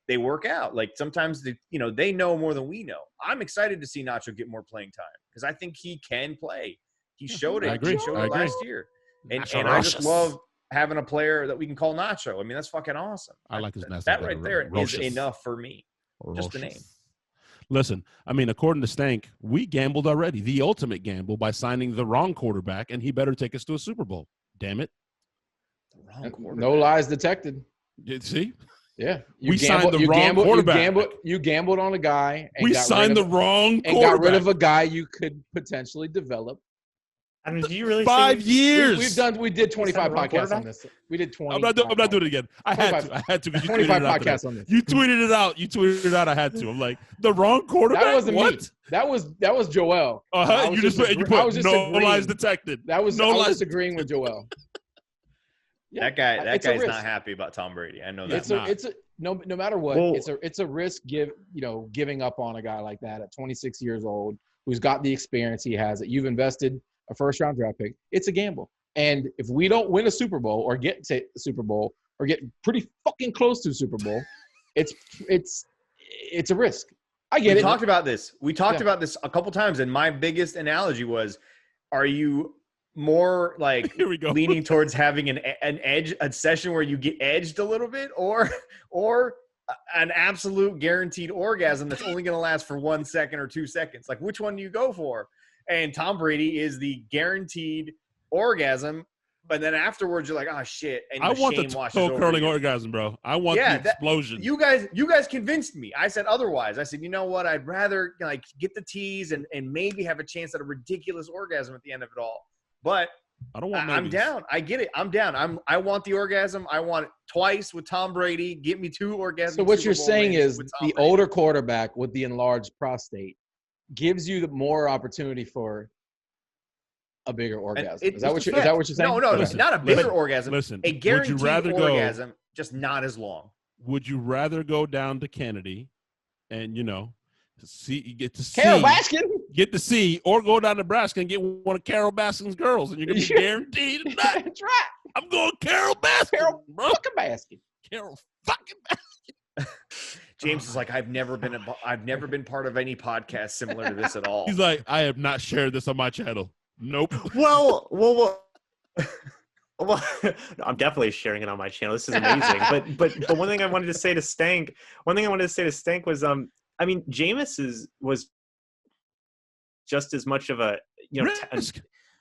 they work out. Like sometimes they know more than we know. I'm excited to see Nacho get more playing time because I think he can play. He showed it. I agree. He showed it last year. And I just love having a player that we can call Nacho. I mean, that's fucking awesome. I like his name. That right there is enough for me. Just the name. Listen, I mean, according to Stank, we gambled already. The ultimate gamble by signing the wrong quarterback, and he better take us to a Super Bowl. Damn it. The wrong quarterback. No lies detected. See? Yeah. We signed the wrong quarterback. You gambled on a guy. And we signed the wrong quarterback. And got rid of a guy you could potentially develop. I mean, do you really 5 years? We did 25 podcasts on this. We did 20. I'm not doing it again. I had to. 25 podcasts on this. You tweeted it out. I had to. I'm like, the wrong quarterback. That wasn't me. That was Joel. You put no lies detected. I was just agreeing with Joel. Yeah, that guy's not happy about Tom Brady. I know that. No matter what, it's a risk giving up on a guy like that at 26 years old who's got the experience he has, that you've invested a first-round draft pick. It's a gamble. And if we don't win a Super Bowl or get to the Super Bowl or get pretty fucking close to the Super Bowl, it's a risk. I get it. We talked about this. We talked about this a couple times, and my biggest analogy was, are you more like leaning towards having a session where you get edged a little bit, or an absolute guaranteed orgasm that's only going to last for 1 second or 2 seconds? Like, which one do you go for? And Tom Brady is the guaranteed orgasm but then afterwards you're like, oh shit, and I the want the shame washes toe over curling you. orgasm, bro. I want the explosion. You guys convinced me. I said otherwise. I said, you know what? I'd rather like get the tease and maybe have a chance at a ridiculous orgasm at the end of it all. But I don't want. I'm down. I get it. I'm down. I want the orgasm. I want it twice with Tom Brady. Give me 2 orgasms. So what you're saying is the older quarterback with the enlarged prostate gives you the more opportunity for a bigger orgasm. Is that what you're saying? No, it's not a bigger orgasm. Listen, a guaranteed would you rather orgasm, just not as long. Would you rather go down to Kennedy and get to see, or go down to Nebraska and get one of Carol Baskin's girls, and you're gonna be guaranteed a nut? That's right. I'm going Carol Baskin. Carol fucking Baskin. Carol fucking Baskin. James is like, I've never been part of any podcast similar to this at all. He's like, I have not shared this on my channel. Nope. Well, I'm definitely sharing it on my channel. This is amazing. But one thing I wanted to say to Stank was, I mean, Jameis was just as much of a,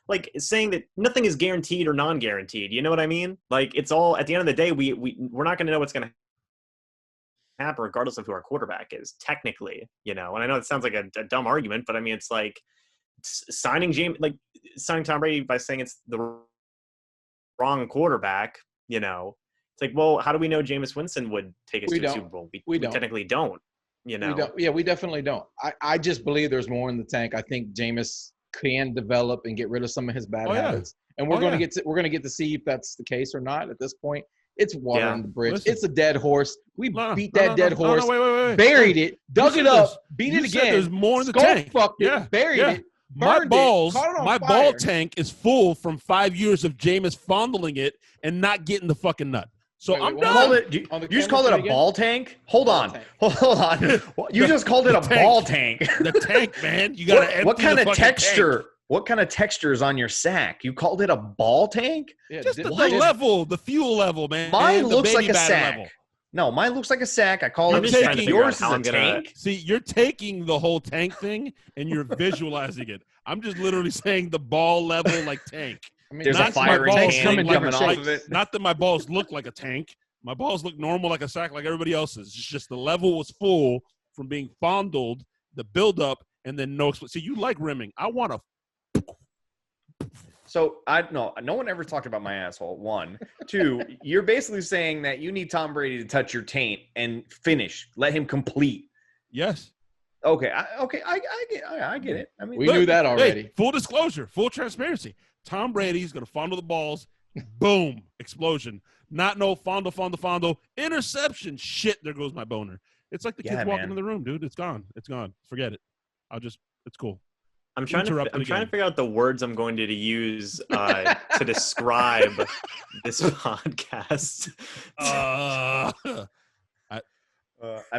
like saying that nothing is guaranteed or non-guaranteed. You know what I mean? Like, it's all, at the end of the day, we're not going to know what's going to happen regardless of who our quarterback is, technically, and I know it sounds like a dumb argument, but I mean, it's like signing Tom Brady by saying it's the wrong quarterback, it's like, well, how do we know Jameis Winston would take us to the Super Bowl? We technically don't, We don't. Yeah, we definitely don't. I just believe there's more in the tank. I think Jameis can develop and get rid of some of his bad habits. And we're going to get to see if that's the case or not. At this point, it's water on the bridge. Listen. It's a dead horse. We beat that dead horse. Wait. Buried it, dug it up, beat it again. There's more in the tank. Fucked it, buried it. My ball tank is full from 5 years of Jameis fondling it and not getting the fucking nut. So I'm done. You just called it a ball tank? Hold on. You just called it a ball tank. The tank, man. You got to empty what kind of texture? Tank. What kind of texture is on your sack? You called it a ball tank? Yeah, just the level, the fuel level, man. Mine looks like a sack. Level. No, mine looks like a sack. I call it a sack. Yours is a tank. See, you're taking the whole tank thing and you're visualizing it. I'm just literally saying the ball level like tank. I mean, there's a firing can coming off of it. Not that my balls look like a tank. My balls look normal like a sack like everybody else's. It's just the level was full from being fondled, the buildup, and then no. See, you like rimming. I want to. So no one ever talked about my asshole. 1, 2, you're basically saying that you need Tom Brady to touch your taint and finish. Let him complete. Yes. Okay. I get it. I mean, we knew that already. Hey, full disclosure, full transparency. Tom Brady's gonna fondle the balls. Boom, explosion. Not no fondle, interception. Shit, there goes my boner. It's like the kid walking in the room, dude. It's gone. Forget it. It's cool. I'm trying to figure out the words I'm going to use to describe this podcast. I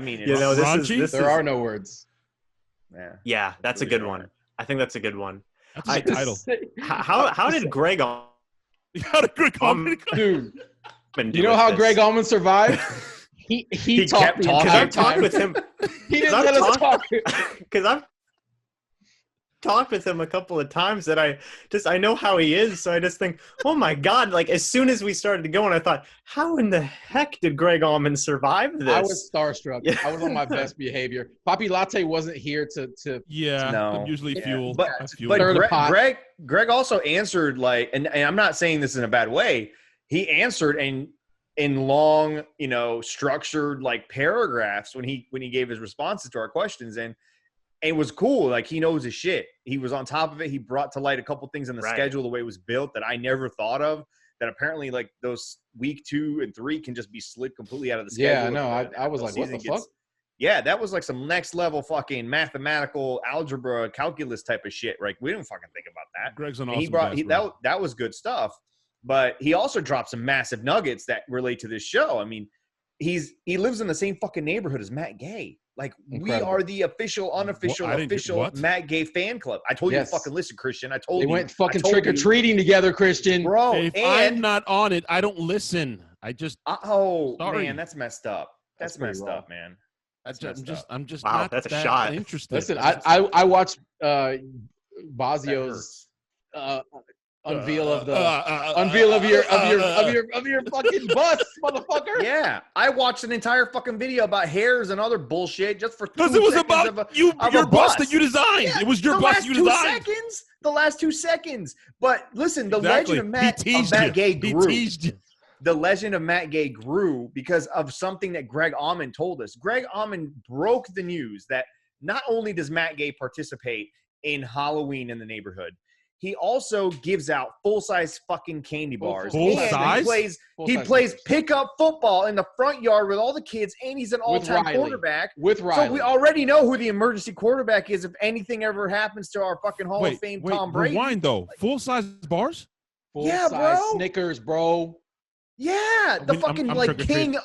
mean, there are no words. Yeah, that's a good one. I think that's a good one. That's a good title. How did Greg Allman? How did Greg Allman? Dude, you know how Greg Allman survived? He kept talking. I've talked with him. He didn't let us talk. Because I've talked with him a couple of times that I know how he is, so I just think, oh my god, like as soon as we started going, I thought, how in the heck did Greg Allman survive this? I was starstruck. Yeah. I was on my best behavior. Papi Latte wasn't here to I'm usually fuel. But Greg also answered and I'm not saying this in a bad way. He answered in long, structured paragraphs when he gave his responses to our questions, and it was cool. Like, he knows his shit. He was on top of it. He brought to light a couple things in the schedule, the way it was built that I never thought of, that apparently those week 2 and 3 can just be slid completely out of the schedule. Yeah, no, I was like, what the fuck? Yeah, that was like some next level fucking mathematical algebra calculus type of shit. Right? We didn't fucking think about that. Greg's an awesome that was good stuff. But he also dropped some massive nuggets that relate to this show. I mean, he lives in the same fucking neighborhood as Matt Gay. Like, incredible. We are the official Matt Gay fan club. I told you to fucking listen, Christian. They went fucking trick-or-treating together, Christian. Bro, if I'm not on it, I don't listen. I just man, that's messed up. That's messed up, man. I'm just wow, not that's a that shot. Interested. Listen, I watched Bazio's unveil of your fucking bus, motherfucker. Yeah, I watched an entire fucking video about hairs and other bullshit just for 2 Because it was seconds about your bus that you designed. Yeah, it was your bus you designed. The last 2 seconds. But listen, the Exactly. legend of Matt Gay grew. He teased you. The legend of Matt Gay grew because of something that Greg Auman told us. Greg Auman broke the news that not only does Matt Gay participate in Halloween in the neighborhood, he also gives out full-size fucking candy bars. Full and size? He plays pickup football in the front yard with all the kids, and he's an all-time quarterback. With Riley. So we already know who the emergency quarterback is if anything ever happens to our fucking Hall of Fame Tom Brady. Rewind, though. Full-size bars? Full-size bro. Snickers, bro. Yeah, the fucking I'm king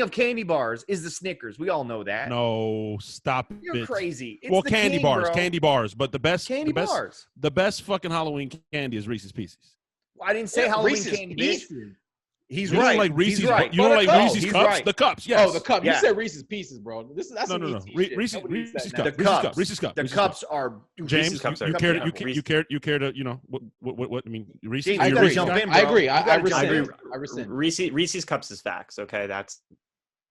of candy bars is the Snickers. We all know that. No, stop it. You're crazy. It's well, the candy king, bars, bro. candy bars, but the best bars. The best fucking Halloween candy is Reese's Pieces. Well, I didn't say Halloween Reese's candy, Pieces. bitch. He's You right. don't like Reese's? He's right. You don't like Reese's He's cups? right. The cups, yes. Oh, the cup. Yeah. You said Reese's Pieces, bro. That's No. some ET shit. Reese's Nobody cups. said that. The cups. Reese's cups. The Reese's cups are James, cups you are- care to you know what I mean? Reese's. James, are you you gotta a Reese's jump guy? in, bro. I agree. You I gotta rescind. jump I rescind. Reese's cups is facts. Okay, that's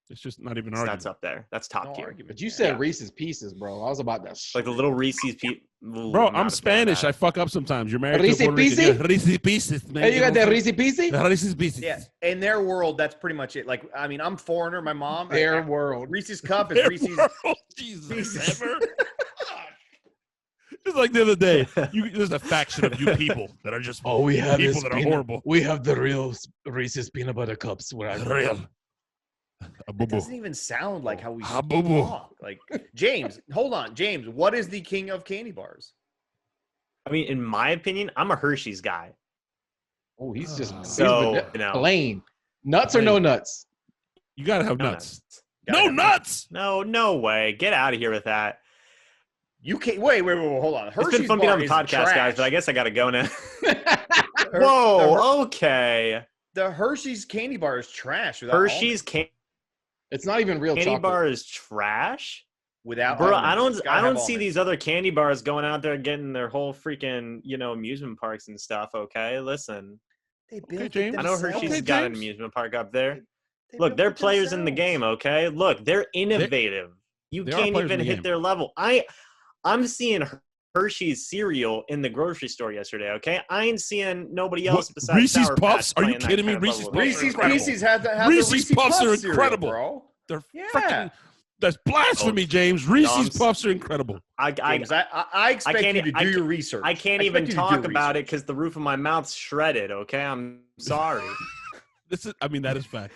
It's just not even an argument. up there. That's top tier. But you said Reese's Pieces, bro. I was about to. Like the little Reese's Bro, I'm Spanish. I fuck up sometimes. You're married Reese's to a Puerto Rican. Pieces? Yeah, Reese's Pieces, man. Hey, you got that Reese's Pieces? Reese's Pieces. Yeah, in their world, that's pretty much it. Like, I mean, I'm foreigner. My mom. Their world. Reese's cup is Reese's. Jesus, Pieces. ever. Just like the other day, there's a faction of you people that are just we have people that are horrible. We have the real Reese's peanut butter cups. Real. It doesn't even sound like how we boo-boo. talk. Like, James, hold on. James, what is the king of candy bars? I mean, in my opinion, I'm a Hershey's guy. Oh, he's just plain. Nuts or no nuts? You gotta have nuts. Gotta No nuts. No way. Get out of here with that. You can't. Wait. Hold on. It's been Hershey's fun being bar on the is podcast, trash. guys, but I guess I gotta go now. The Whoa. Okay. The Hershey's candy bar is trash. Without Hershey's It's not even real candy chocolate. bar is trash. without Bro, almonds. I don't see almonds. these other candy bars going out there getting their whole freaking, amusement parks and stuff, okay? Listen. They Okay, built James. it I know themselves. Hershey's Okay, got an James. amusement park up there. They Look, built they're it players in the themselves. game, okay? Look, they're innovative. You They are can't players in even the hit game. their level. I'm seeing Hershey's cereal in the grocery store yesterday, okay? I ain't seeing nobody else besides Reese's Sour Puffs? Patch Are you playing that kidding me? kind of Reese's level. Puffs Reese's incredible. Pieces have the Reese's Puffs are cereal, incredible. bro. They're Yeah. freaking. That's blasphemy, James. Reese's I'm- Puffs are incredible. James, I expect you to do your research. I can't even talk about it because the roof of my mouth's shredded, okay? I'm sorry. That is fact.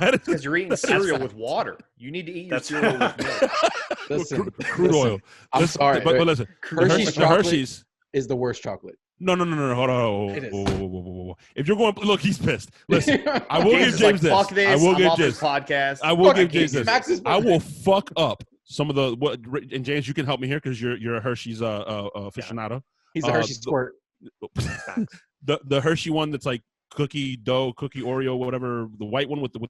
That is because you're eating cereal with water. You need to eat your That's- cereal with milk. Listen, crude oil. I'm sorry, but listen, Hershey's the chocolate Hershey's. is the worst chocolate. No. Hold on. It is. Whoa. If you're going, look, he's pissed. Listen, I will James give is James this. Fuck this. I will I'm give off James. this podcast. I will Fuck give it, James James. this. Max is- I will fuck up some of the what. And James, you can help me here because you're a Hershey's aficionado. He's a Hershey squirt. The Hershey one that's like cookie dough, cookie Oreo, whatever. The white one with the.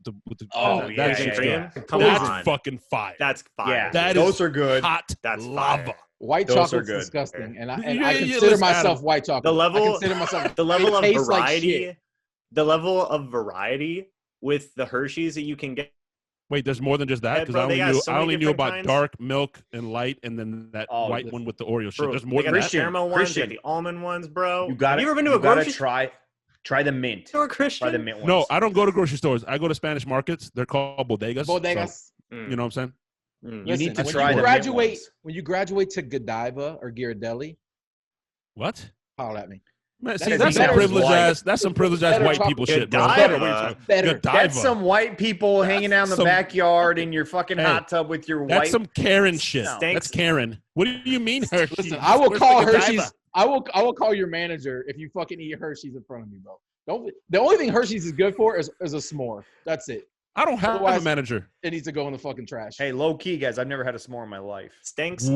Oh, yeah, that's yeah, good. yeah. Come That's on. fucking fire. That's fire. Yeah, That those is are good. hot. That's lava. fire. White Those are chocola's good. disgusting, and I Yeah, consider listen, myself Adam. white chocolate. The level- I consider myself. The level It of tastes like variety, shit. the level of variety with the Hershey's that you can get. Wait, there's more than just that Yeah, because bro, they got so I many only knew different about kinds. dark milk and light, and then that Oh, white one with the Oreo shit. Bro, There's more they than got that. the caramel ones, Christian. they got the almond ones, bro. You got Have you ever been to a grocery try the mint. store, Christian? Try the mint ones. No, I don't go to grocery stores. I go to Spanish markets. They're called bodegas. Bodegas. So, Mm. you know what I'm saying? Mm. You need to when try you the mint graduate. ones. When you graduate to Godiva or Ghirardelli, What? holler at me. Man, That see, is that's some better privileged white. ass. That's some privileged ass Better white chocolate. people shit, bro. Godiva. What are you talking- Better. Godiva. That's some white people hanging out in the some- backyard in your fucking Hey, hot tub with your That's white. some Karen shit. No. That's Karen. What do you mean, Hershey? Listen, I will Where's call the Godiva? Hershey's. I will call your manager if you fucking eat Hershey's in front of me, bro. The only thing Hershey's is good for is a s'more. That's it. I don't have Otherwise- a manager. It needs to go in the fucking trash. Hey, low key, guys. I've never had a s'more in my life. Stank's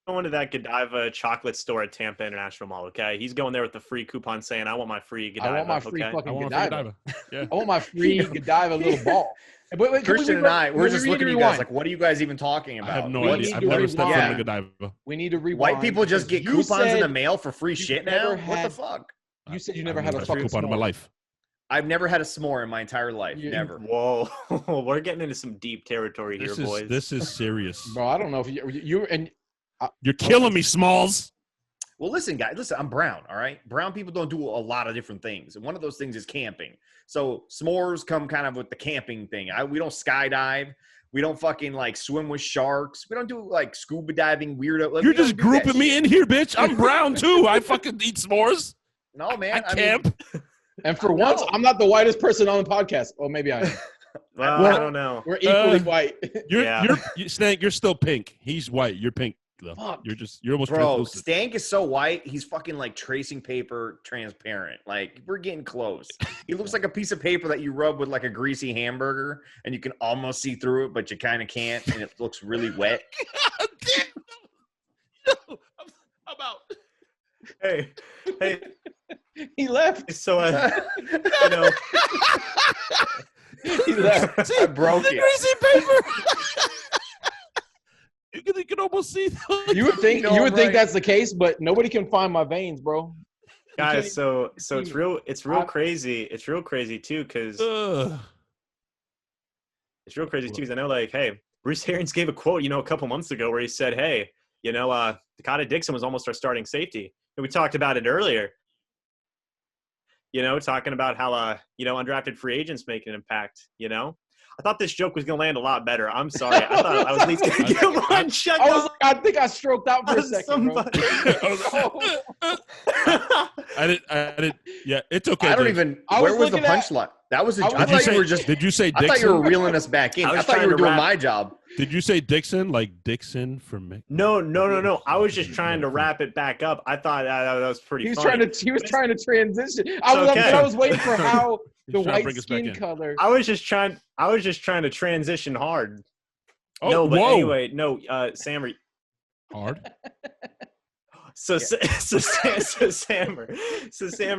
going to that Godiva chocolate store at Tampa International Mall, okay? He's going there with the free coupon saying, I want my free Godiva, I want my free okay? fucking I want Godiva. Godiva. Yeah. I want my free Godiva little ball. Wait, Christian and I, we're just looking at you guys like, what are you guys even talking I about? have no idea. I've never stepped foot in a Godiva. We need to rewind. White people just get coupons in the mail for free shit now? What the fuck? You said you never had a fucking coupon in my life. I've never had a s'more in my entire life. Never. Whoa. We're getting into some deep territory here, boys. This is serious. Bro, I don't know if you're killing me, Smalls. Well, listen, guys. Listen, I'm brown, all right? Brown people don't do a lot of different things. And one of those things is camping. So s'mores come kind of with the camping thing. We don't skydive. We don't fucking, like, swim with sharks. We don't do, like, scuba diving weirdo. Like, you're just grouping me in here, bitch. I'm brown, too. I fucking eat s'mores. No, man. I camp. And for once, I'm not the whitest person on the podcast. Oh, maybe I am. Well, I don't know. We're equally white. Stank, you're still pink. He's white. You're pink. Though. Fuck. You're almost Bro, translucent. Stank is so white, he's fucking like tracing paper transparent. Like, we're getting close. He looks like a piece of paper that you rub with like a greasy hamburger and you can almost see through it, but you kind of can't, and it looks really wet. God damn. No, I'm out. Hey. He left. So, you know. He left. I broke it. Greasy paper. You can almost see. You would think think that's the case, but nobody can find my veins, bro. Guys, so it's real crazy. It's real crazy too, because I know, like, hey, Bruce Arians gave a quote, a couple months ago where he said, hey, Dakota Dixon was almost our starting safety. And we talked about it earlier. Talking about how undrafted free agents make an impact, I thought this joke was going to land a lot better. I'm sorry. I thought I was at least going to get one check. I think I stroked out for a second, bro. I didn't. Yeah, it's okay. I don't even. Where was the punchline? That was. I thought you were just. Did you say Dixon? I thought you were reeling us back in. I thought you were doing my job. Did you say Dixon, like Dixon for me? No. I was just trying to wrap it back up. I thought that was pretty funny. He was trying to transition. I was waiting for how the white skin color. I was just trying to transition hard. Oh, no, but whoa. anyway, no, Sammer. Hard. So Sammer,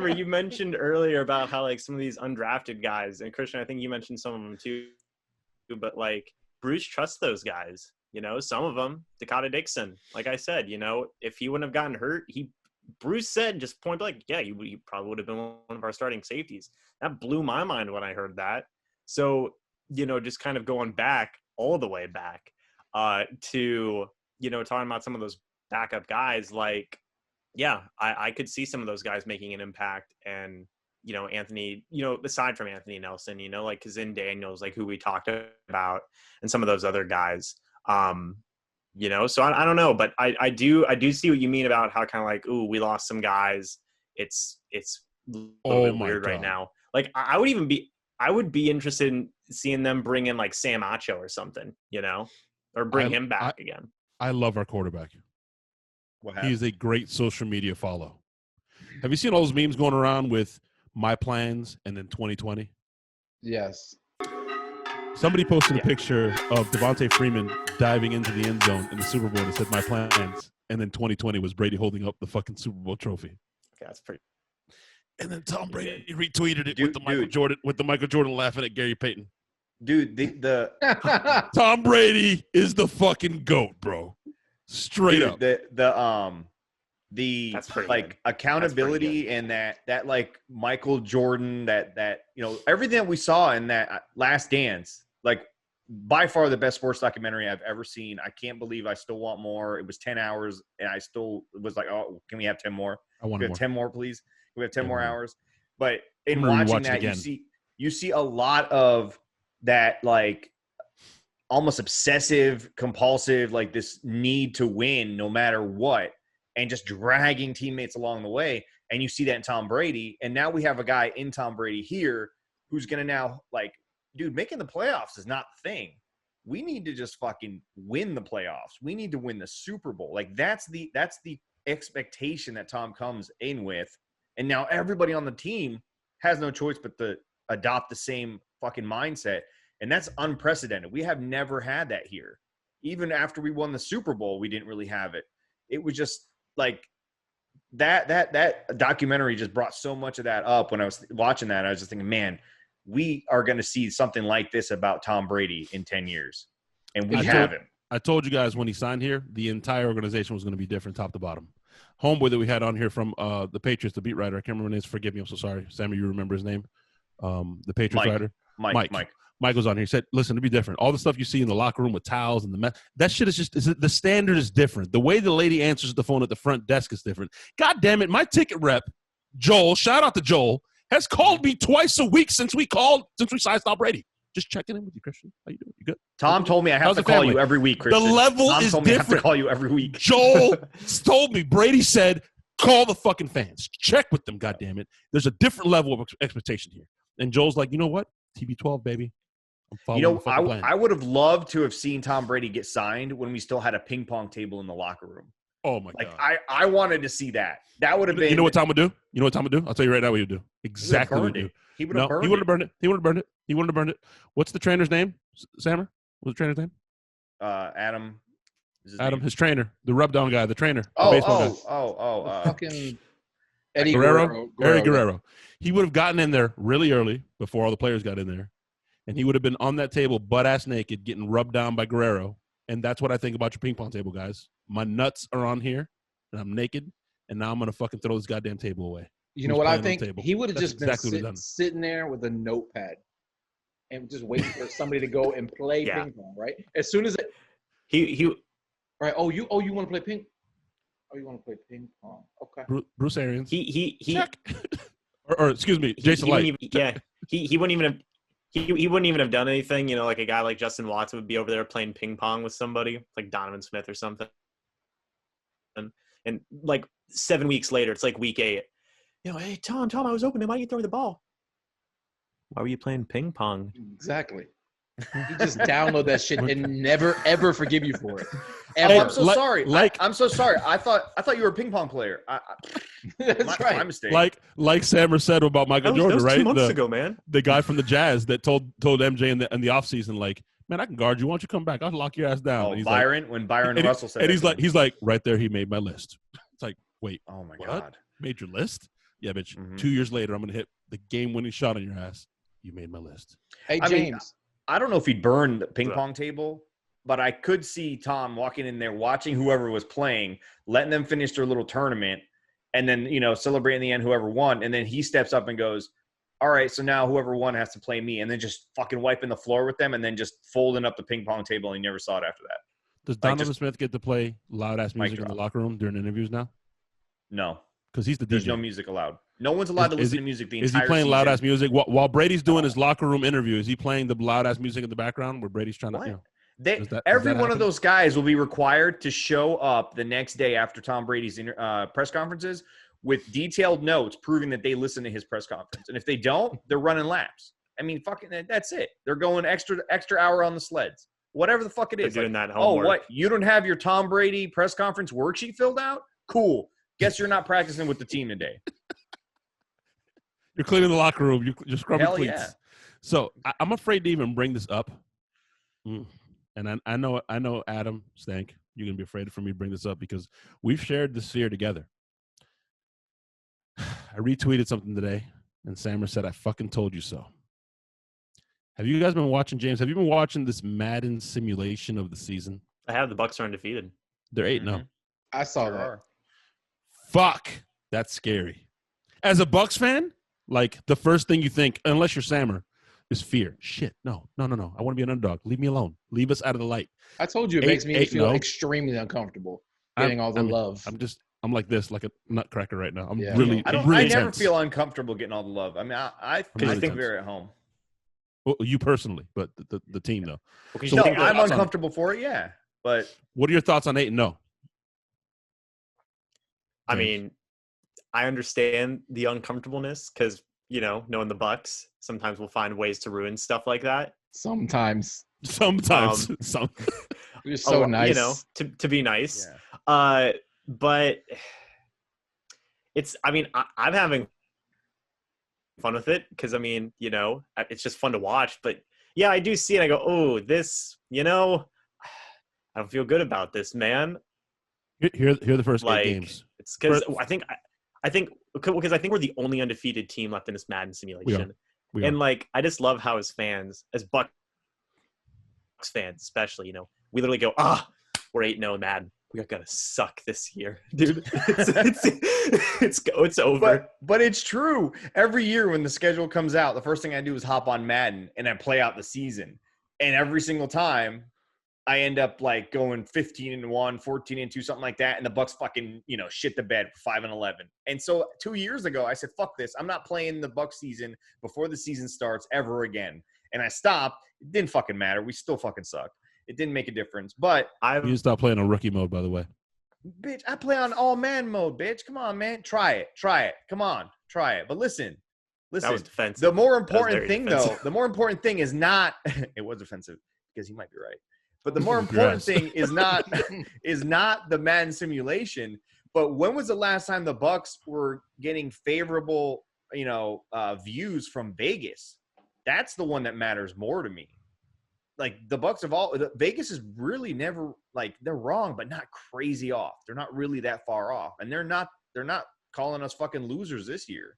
you mentioned earlier about how, like, some of these undrafted guys, and Christian, I think you mentioned some of them too, but, like, Bruce trusts those guys. Some of them, Dakota Dixon, like I said, if he wouldn't have gotten hurt, Bruce said just point blank, yeah, he probably would have been one of our starting safeties. That blew my mind when I heard that. So, just kind of going back, all the way back to, talking about some of those backup guys, like, yeah, I could see some of those guys making an impact. And, Anthony, aside from Anthony Nelson, like Kazin Daniels, like who we talked about, and some of those other guys, so I don't know, but I do see what you mean about how kind of like, ooh, we lost some guys. It's a little bit weird right now. Like, I would be interested in seeing them bring in like Sam Acho or something, or bring him back again. I love our quarterback. He's a great social media follow. Have you seen all those memes going around with my plans and then 2020? Yes. Somebody posted a picture of Devontae Freeman diving into the end zone in the Super Bowl and said my plans, and then 2020 was Brady holding up the fucking Super Bowl trophy. Okay, that's pretty. And then Tom Brady retweeted it with the Michael Jordan laughing at Gary Payton. Dude, the Tom Brady is the fucking GOAT, bro. Straight up. The like accountability and that like Michael Jordan, that everything that we saw in that Last Dance, like by far the best sports documentary I've ever seen. I can't believe I still want more. It was 10 hours and I still was like, oh, can we have 10 more? I want more. 10 more, please. Can we have 10 more hours? But in watching that, you see a lot of that, like almost obsessive, compulsive, like this need to win no matter what, and just dragging teammates along the way. And you see that in Tom Brady. And now we have a guy in Tom Brady here who's going to now, like, dude, making the playoffs is not the thing. We need to just fucking win the playoffs. We need to win the Super Bowl. Like, that's the expectation that Tom comes in with. And now everybody on the team has no choice but to adopt the same fucking mindset. And that's unprecedented. We have never had that here. Even after we won the Super Bowl, we didn't really have it. It was just like that documentary just brought so much of that up when I was watching that. I was just thinking, man, we are going to see something like this about Tom Brady in 10 years. And we haven't. I told you guys when he signed here, the entire organization was going to be different top to bottom. Homeboy that we had on here from the Patriots, the beat writer, I can't remember his name. Forgive me, I'm so sorry. Sammy, you remember his name? The Patriots writer? Mike was on here. He said, listen, it'll be different. All the stuff you see in the locker room with towels and that shit is just the standard is different. The way the lady answers the phone at the front desk is different. God damn it, my ticket rep, Joel, shout out to Joel, has called me twice a week since we signed Tom Brady. Just checking in with you, Christian. How you doing? You good? Tom told me I have to call you every week, Christian. The level Tom is told me different. I have to call you every week. Joel told me. Brady said, call the fucking fans. Check with them, goddammit. There's a different level of expectation here. And Joel's like, you know what? TB12, baby. I'm following the fucking plan. I would have loved to have seen Tom Brady get signed when we still had a ping pong table in the locker room. Oh, my God. I wanted to see that. That would have been. You know what Tom would do? I'll tell you right now what he would do. Exactly what he would do. He would have burned it. He wouldn't have burned it. He wouldn't have burned it. What's the trainer's name, Sammer? What's the trainer's name? Adam. Adam, his trainer. The rub down guy, the trainer. The baseball guy. Fucking Eddie Guerrero. Eddie Guerrero. He would have gotten in there really early before all the players got in there. And he would have been on that table butt-ass naked getting rubbed down by Guerrero. And that's what I think about your ping pong table, guys. My nuts are on here, and I'm naked, and now I'm going to fucking throw this goddamn table away. You know what I think? He would have just been sitting there with a notepad and just waiting for somebody to go and play ping pong, right? As soon as he right. Oh, you want to play ping? Oh, you want to play ping pong? Okay. Bruce Arians. He check. or excuse me, Jason Light. He wouldn't even have. He wouldn't even have done anything, like a guy like Justin Watson would be over there playing ping pong with somebody, like Donovan Smith or something. And like 7 weeks later, it's like week 8. Hey, Tom, I was open. Why didn't you throw the ball? Why were you playing ping pong? Exactly. You just download that shit and never, ever forgive you for it. Ever. Oh, I'm so sorry. I'm so sorry. I thought you were a ping pong player. That's right. My mistake. Like Sammer said about Michael Jordan, that was right? 2 months ago, man. The guy from the Jazz that told MJ in the offseason, like, man, I can guard you. Why don't you come back? I'll lock your ass down. Oh, Byron, when Byron Russell said that. And he's like, right there, he made my list. It's like, wait. Oh, my what? God. Made your list? Yeah, bitch. 2 years later, I'm going to hit the game-winning shot on your ass. You made my list. Hey, James. I don't know if he'd burn the ping pong table, but I could see Tom walking in there, watching whoever was playing, letting them finish their little tournament, and then, celebrate in the end whoever won. And then he steps up and goes, all right, so now whoever won has to play me, and then just fucking wiping the floor with them and then just folding up the ping pong table, and he never saw it after that. Does Donovan Smith get to play loud-ass music in the locker room during interviews now? No. Because he's the DJ. There's no music allowed. No one's allowed to listen to music the entire season. Is he playing loud-ass music? While Brady's doing his locker room interview, is he playing the loud-ass music in the background where Brady's trying to, every one of those guys will be required to show up the next day after Tom Brady's press conferences with detailed notes proving that they listen to his press conference. And if they don't, they're running laps. I mean, fucking, that's it. They're going extra hour on the sleds. Whatever the fuck it is. They're doing that homework. Oh, what? You don't have your Tom Brady press conference worksheet filled out? Cool. Guess you're not practicing with the team today. You're cleaning the locker room. You're scrubbing cleats. Yeah. So I'm afraid to even bring this up. And I know Adam, Stank, you're going to be afraid for me to bring this up because we've shared this fear together. I retweeted something today, and Sammer said, I fucking told you so. Have you guys been watching, James? Have you been watching this Madden simulation of the season? I have. The Bucs are undefeated. They're 8-0. I saw that. Fuck. That's scary. As a Bucs fan, like the first thing you think, unless you're Sammer, is fear. Shit. No. I want to be an underdog. Leave me alone. Leave us out of the light. I told you it makes me feel extremely uncomfortable getting all the love. I'm like this, like a nutcracker right now. I never feel uncomfortable getting all the love. I mean, I think we're at home. Well, you personally, but the team though. Okay, so I'm uncomfortable for it, yeah. But what are your thoughts on 8-0? I mean, I understand the uncomfortableness because knowing the Bucs, sometimes we'll find ways to ruin stuff like that. Sometimes. Some. You're so nice. To be nice. Yeah. But it's. I mean, I'm having fun with it because it's just fun to watch. But yeah, I do see it. I go, oh, this. I don't feel good about this, man. Here are the first 8 games. It's because I think because I think we're the only undefeated team left in this Madden simulation. And like, I just love how as fans, as Bucs fans especially, you know, we literally go, we're 8-0 Madden. We're gonna suck this year, dude. It's over. But it's true. Every year when the schedule comes out, the first thing I do is hop on Madden and I play out the season. And every single time, I end up like going 15-1, 14-2, something like that, and the Bucs fucking, you know, shit the bed for 5-11. And so 2 years ago, I said, "Fuck this! I'm not playing the Bucs season before the season starts ever again." And I stopped. It didn't fucking matter. We still fucking sucked. It didn't make a difference. But you stopped playing on rookie mode, by the way. Bitch, I play on all man mode, bitch. Come on, man. Try it. Come on. Try it. But listen. That was defensive. The more important thing, though, the more important thing is not – it was offensive because he might be right. But the more important thing is not the Madden simulation. But when was the last time the Bucs were getting favorable, you know, views from Vegas? That's the one that matters more to me. Like the Bucs Vegas is really never like they're wrong, but not crazy off. They're not really that far off, and they're not calling us fucking losers this year.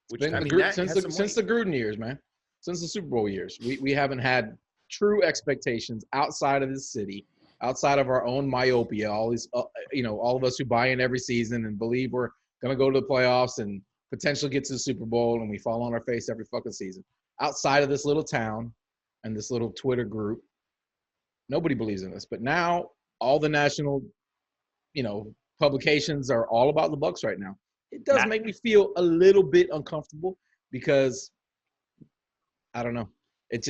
Which since the Gruden years, man, since the Super Bowl years, we haven't had true expectations outside of the city, outside of our own myopia. All these, you know, all of us who buy in every season and believe we're gonna go to the playoffs and potentially get to the Super Bowl, and we fall on our face every fucking season. Outside of this little town and this little Twitter group, nobody believes in us. But now all the national, you know, publications are all about the Bucs right now. It does make me feel a little bit uncomfortable because I don't know. It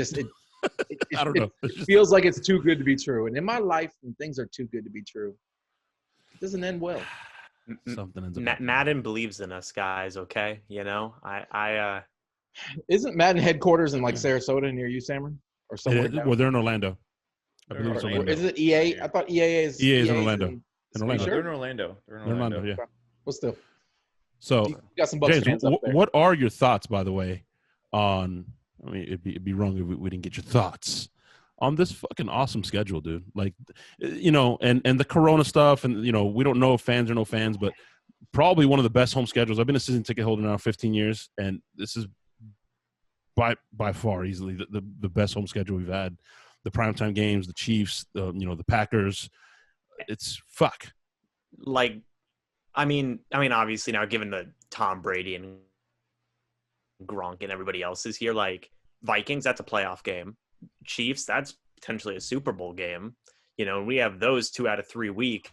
I don't know. It feels like it's too good to be true. And in my life, when things are too good to be true, it doesn't end well. Something ends up. Madden believes in us, guys. Okay, you know, I Isn't Madden headquarters in like Sarasota near you, Cameron, or somewhere? Well, they're in Orlando. I believe it's Orlando. Is it EA? I thought EA is in Orlando. In Orlando. They're in Orlando. They're in Orlando. Yeah. Well, still. So, you got some Bucs James, fans up there. what are your thoughts, by the way, on? I mean, it'd be wrong if we didn't get your thoughts on this fucking awesome schedule, dude. Like, you know, and the Corona stuff, and you know, we don't know if fans or no fans, but probably one of the best home schedules. I've been a season ticket holder now 15 years, and this is by far easily the best home schedule we've had. The primetime games, the Chiefs, the Packers. It's fuck. Like, I mean, obviously now given the Tom Brady and Gronk and everybody else is here, like Vikings, that's a playoff game. Chiefs, that's potentially a Super Bowl game. You know, we have those 2 out of 3 weeks.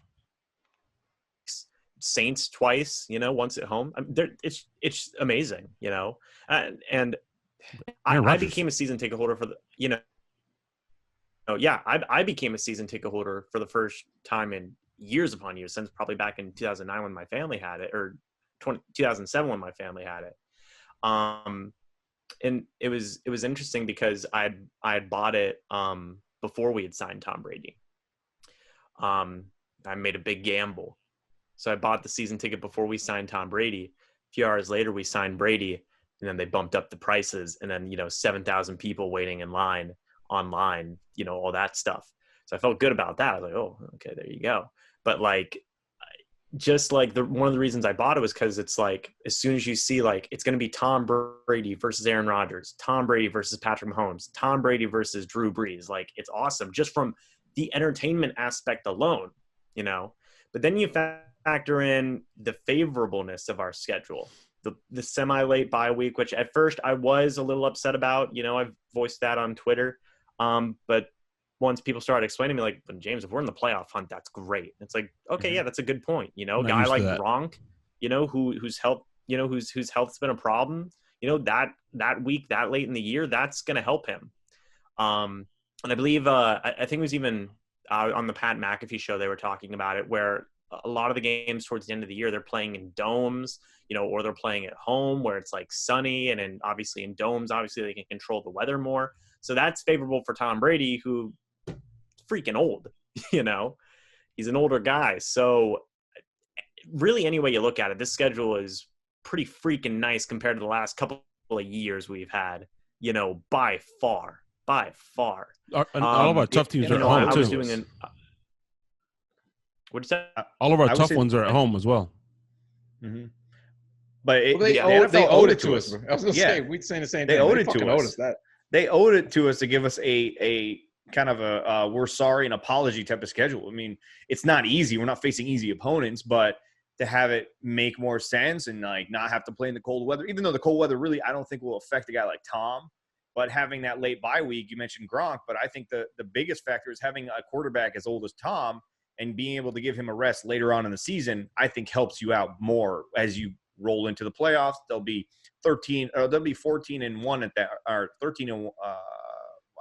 Saints twice, you know, once at home. I mean, it's amazing, you know. And I became a season ticket holder for the, you know. Oh yeah, I became a season ticket holder for the first time in years upon years, since probably back in 2009 when my family had it, or 2007 when my family had it. And it was interesting because I had bought it before we had signed Tom Brady. I made a big gamble, so I bought the season ticket before we signed Tom Brady. A few hours later, we signed Brady, and then they bumped up the prices, and then 7,000 people waiting in line online, all that stuff. So I felt good about that. I was like, oh, okay, there you go. But like, just like one of the reasons I bought it was because it's like, as soon as you see like, it's going to be Tom Brady versus Aaron Rodgers, Tom Brady versus Patrick Mahomes, Tom Brady versus Drew Brees. Like, it's awesome just from the entertainment aspect alone, but then you factor in the favorableness of our schedule, the semi-late bye week, which at first I was a little upset about. I've voiced that on Twitter. But once people started explaining to me, like, James, if we're in the playoff hunt, that's great. It's like, okay, yeah, that's a good point. A guy like Gronk, whose health, whose health's been a problem, that week, that late in the year, that's going to help him. And I believe, I think it was even on the Pat McAfee show, they were talking about it, where a lot of the games towards the end of the year, they're playing in domes, or they're playing at home where it's like sunny, and then obviously in domes, obviously they can control the weather more. So that's favorable for Tom Brady, who is freaking old, he's an older guy. So really, any way you look at it, this schedule is pretty freaking nice compared to the last couple of years we've had, by far. And all of our tough teams are at home, too. What'd you say? All of our tough ones are at home as well. Mm-hmm. But they owed it to us. I was going to say, we're saying the same thing. They owed it to us. Owed us that. They owed it to us to give us a kind of a we're sorry and apology type of schedule. I mean, it's not easy. We're not facing easy opponents, but to have it make more sense and like not have to play in the cold weather, even though the cold weather really I don't think will affect a guy like Tom. But having that late bye week, you mentioned Gronk, but I think the biggest factor is having a quarterback as old as Tom and being able to give him a rest later on in the season, I think helps you out more as you roll into the playoffs. They'll be 14-1 at that, or 13 and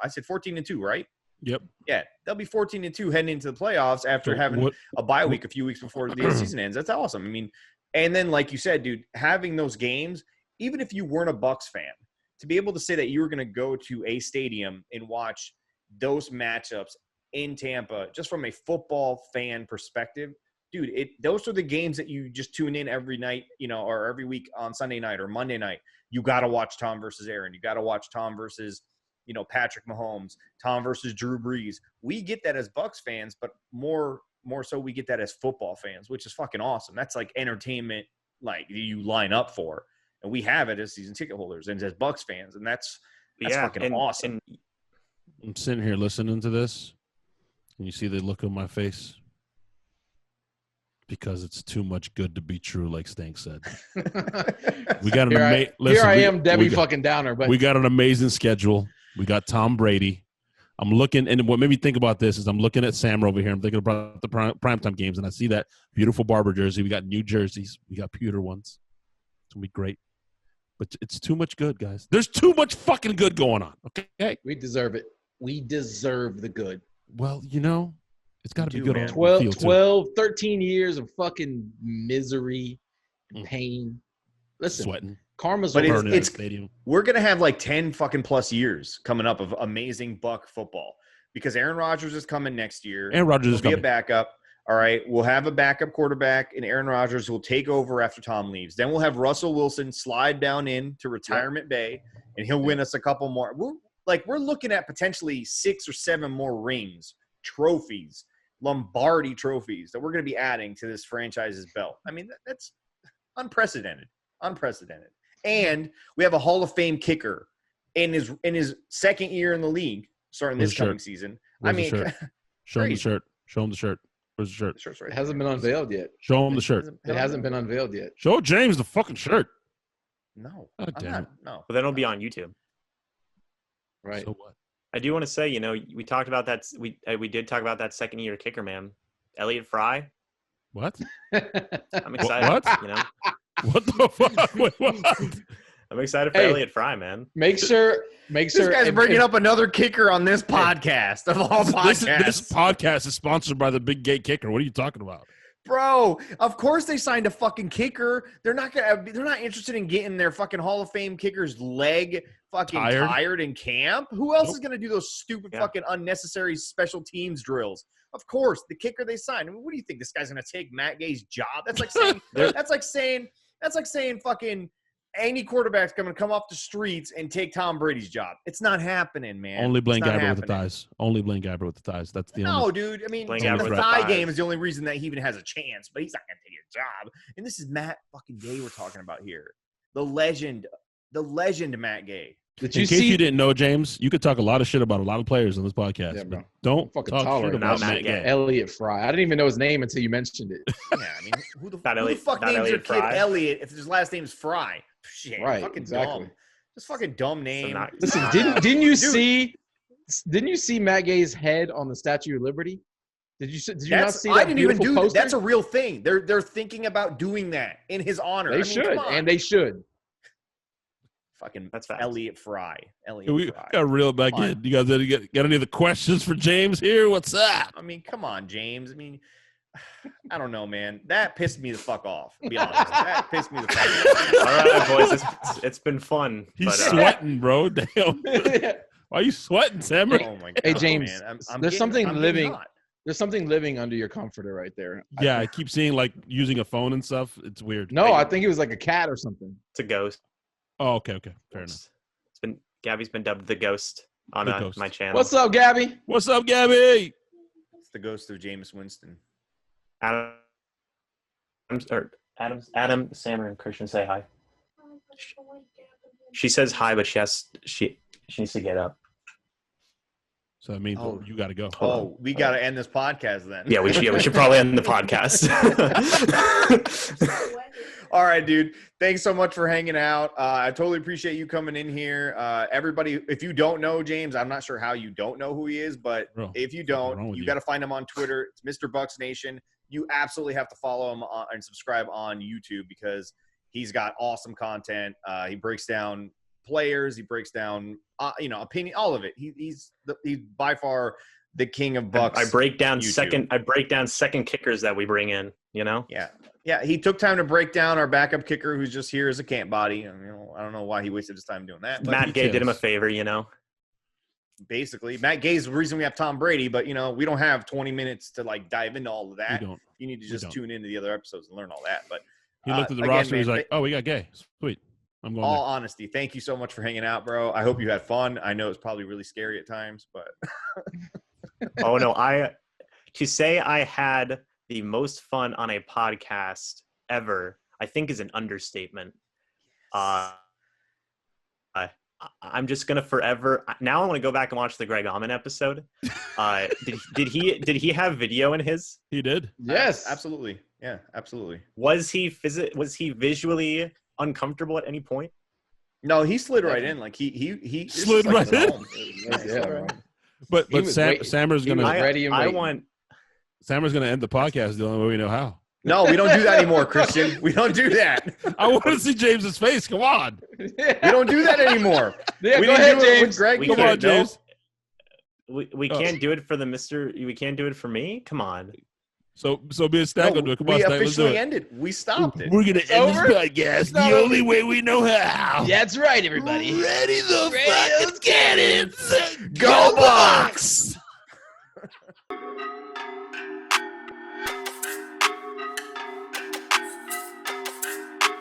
I said 14-2, right? Yep. Yeah, they'll be 14-2 heading into the playoffs after having a bye week a few weeks before the season ends. That's awesome. I mean, and then like you said, dude, having those games, even if you weren't a Bucs fan, to be able to say that you were going to go to a stadium and watch those matchups in Tampa, just from a football fan perspective, dude, those are the games that you just tune in every night, you know, or every week on Sunday night or Monday night. You got to watch Tom versus Aaron. You got to watch Tom versus, you know, Patrick Mahomes, Tom versus Drew Brees. We get that as Bucs fans, but more so we get that as football fans, which is fucking awesome. That's like entertainment, like you line up for. And we have it as season ticket holders and as Bucs fans, and that's fucking awesome. I'm sitting here listening to this, and you see the look on my face because it's too much good to be true, like Stank said. We got Debbie fucking Downer, but we got an amazing schedule. We got Tom Brady. I'm looking, and what made me think about this is I'm looking at Sam over here. I'm thinking about the primetime games, and I see that beautiful Barber jersey. We got new jerseys. We got pewter ones. It's gonna be great. But it's too much good, guys. There's too much fucking good going on, okay? We deserve it. We deserve the good. Well, you know, it's got to be good. Man. 13 years of fucking misery and pain. Listen, sweating. Karma's over. It's stadium. We're going to have like 10 fucking plus years coming up of amazing Buck football because Aaron Rodgers is coming next year. Aaron Rodgers is coming. Be a backup. All right, we'll have a backup quarterback, and Aaron Rodgers will take over after Tom leaves. Then we'll have Russell Wilson slide down into retirement bay, and he'll win us a couple more. We're looking at potentially 6 or 7 more rings, trophies, Lombardi trophies that we're going to be adding to this franchise's belt. I mean, that's unprecedented. And we have a Hall of Fame kicker in his second year in the league, starting this coming season. Show him the shirt. Show him the shirt. Where's the shirt? The shirt's right It hasn't been unveiled yet. Show him the shirt. It hasn't been unveiled yet. Show James the fucking shirt. No. Oh, damn it. No. But then it'll be on YouTube. Right. So what? I do want to say, you know, we talked about that. We did talk about that second year kicker, man. Elliott Fry. What? I'm excited. What? You know. What the fuck? Wait, what? I'm excited for Elliott Fry, man. Make sure. This guy's bringing up another kicker on this podcast of all podcasts. This podcast is sponsored by the Big Gay Kicker. What are you talking about? Bro, of course they signed a fucking kicker. They're not interested in getting their fucking Hall of Fame kicker's leg fucking tired in camp. Who else is going to do those stupid fucking unnecessary special teams drills? Of course, the kicker they signed. I mean, what do you think? This guy's going to take Matt Gay's job? That's like saying that's like saying fucking any quarterback's going to come off the streets and take Tom Brady's job. It's not happening, man. Only Blaine Gabbert with the thighs. Only Blaine Gabbert with the thighs. That's the only. No, dude. I mean, the thigh game is the only reason that he even has a chance, but he's not going to take his job. And this is Matt fucking Gay we're talking about here. The legend Matt Gay. In case you didn't know, James, you could talk a lot of shit about a lot of players on this podcast, but don't fucking talk shit about Matt Gay. Elliott Fry. I didn't even know his name until you mentioned it. Yeah, I mean, who the fuck names their kid Elliott if his last name is Fry? Shit, right, fucking exactly. dumb. Just fucking dumb name. Listen, didn't you see Matt Gay's head on the Statue of Liberty? Did you not see that? I didn't even do that. That's a real thing. They're thinking about doing that in his honor. They should, and they should. Fucking that's Elliott Fry. We got to reel it back in. You guys got any other questions for James here? What's up? I mean, come on, James. I mean, I don't know, man. That pissed me the fuck off, to be honest. That pissed me the fuck off. All right, boys. It's been fun. He's sweating, bro. Damn. Why are you sweating, Sam? Oh, my God. Hey, James, man. there's something living under your comforter right there. Yeah, I keep seeing, like, using a phone and stuff. It's weird. No, I think it was like a cat or something. It's a ghost. Oh, okay. Fair enough. Gabby's been dubbed the ghost on my channel. What's up, Gabby? What's up, Gabby? It's the ghost of Jameis Winston. Adam, Sam, and Christian, say hi. She says hi, but she needs to get up. So that means Oh. you got to go. Oh, we got to end this podcast then. Yeah, we should probably end the podcast. All right, dude. Thanks so much for hanging out. I totally appreciate you coming in here. Everybody, if you don't know James, I'm not sure how you don't know who he is, but Bro, if you what's wrong don't, with you you? got to find him on Twitter. It's Mr.BucsNation. You absolutely have to follow him and subscribe on YouTube because he's got awesome content. He breaks down players. He breaks down, opinion, all of it. He's by far the king of Bucs. I break down YouTube. second kickers that we bring in. Yeah. He took time to break down our backup kicker, who's just here as a camp body. And, I don't know why he wasted his time doing that. But Matt Gay did him a details. favor. basically, Matt Gay's the reason we have Tom Brady. But we don't have 20 minutes to dive into all of that. We don't. You need to We just don't. tune into the other episodes and learn all that. But He looked at the again, roster. He's man, like, "Oh, we got Gay. Sweet. I'm going." all There. honesty, thank you so much for hanging out, bro. I hope you had fun. I know it's probably really scary at times, but Oh no, to say I had the most fun on a podcast ever, I think is an understatement. I'm just gonna forever. Now I want to go back and watch the Greg Allman episode. Did he have video in his? He did. Yes. absolutely, yeah, absolutely. Was he visually uncomfortable at any point? No, he slid right in. He Slid this is right his in? home. Yeah, slid right man. in. But He was waiting. Sammer's He was gonna ready and I waiting. want. Sammer's gonna end the podcast the only way we know how. No, we don't do that anymore, Christian. We don't do that. I want to see James's face. Come on. We don't do that anymore. Yeah, We go didn't ahead, do it with James. Greg. We Come can't on, James. We Oh. can't do it for the Mr. We can't do it for me. Come on. So me and Stank will do it. Come on, we Stank, let's do officially it. ended. We stopped it. We're gonna end over? this podcast It's the not only way we know how. That's right, everybody. Ready the Ready fucking cannons. Go Bucs!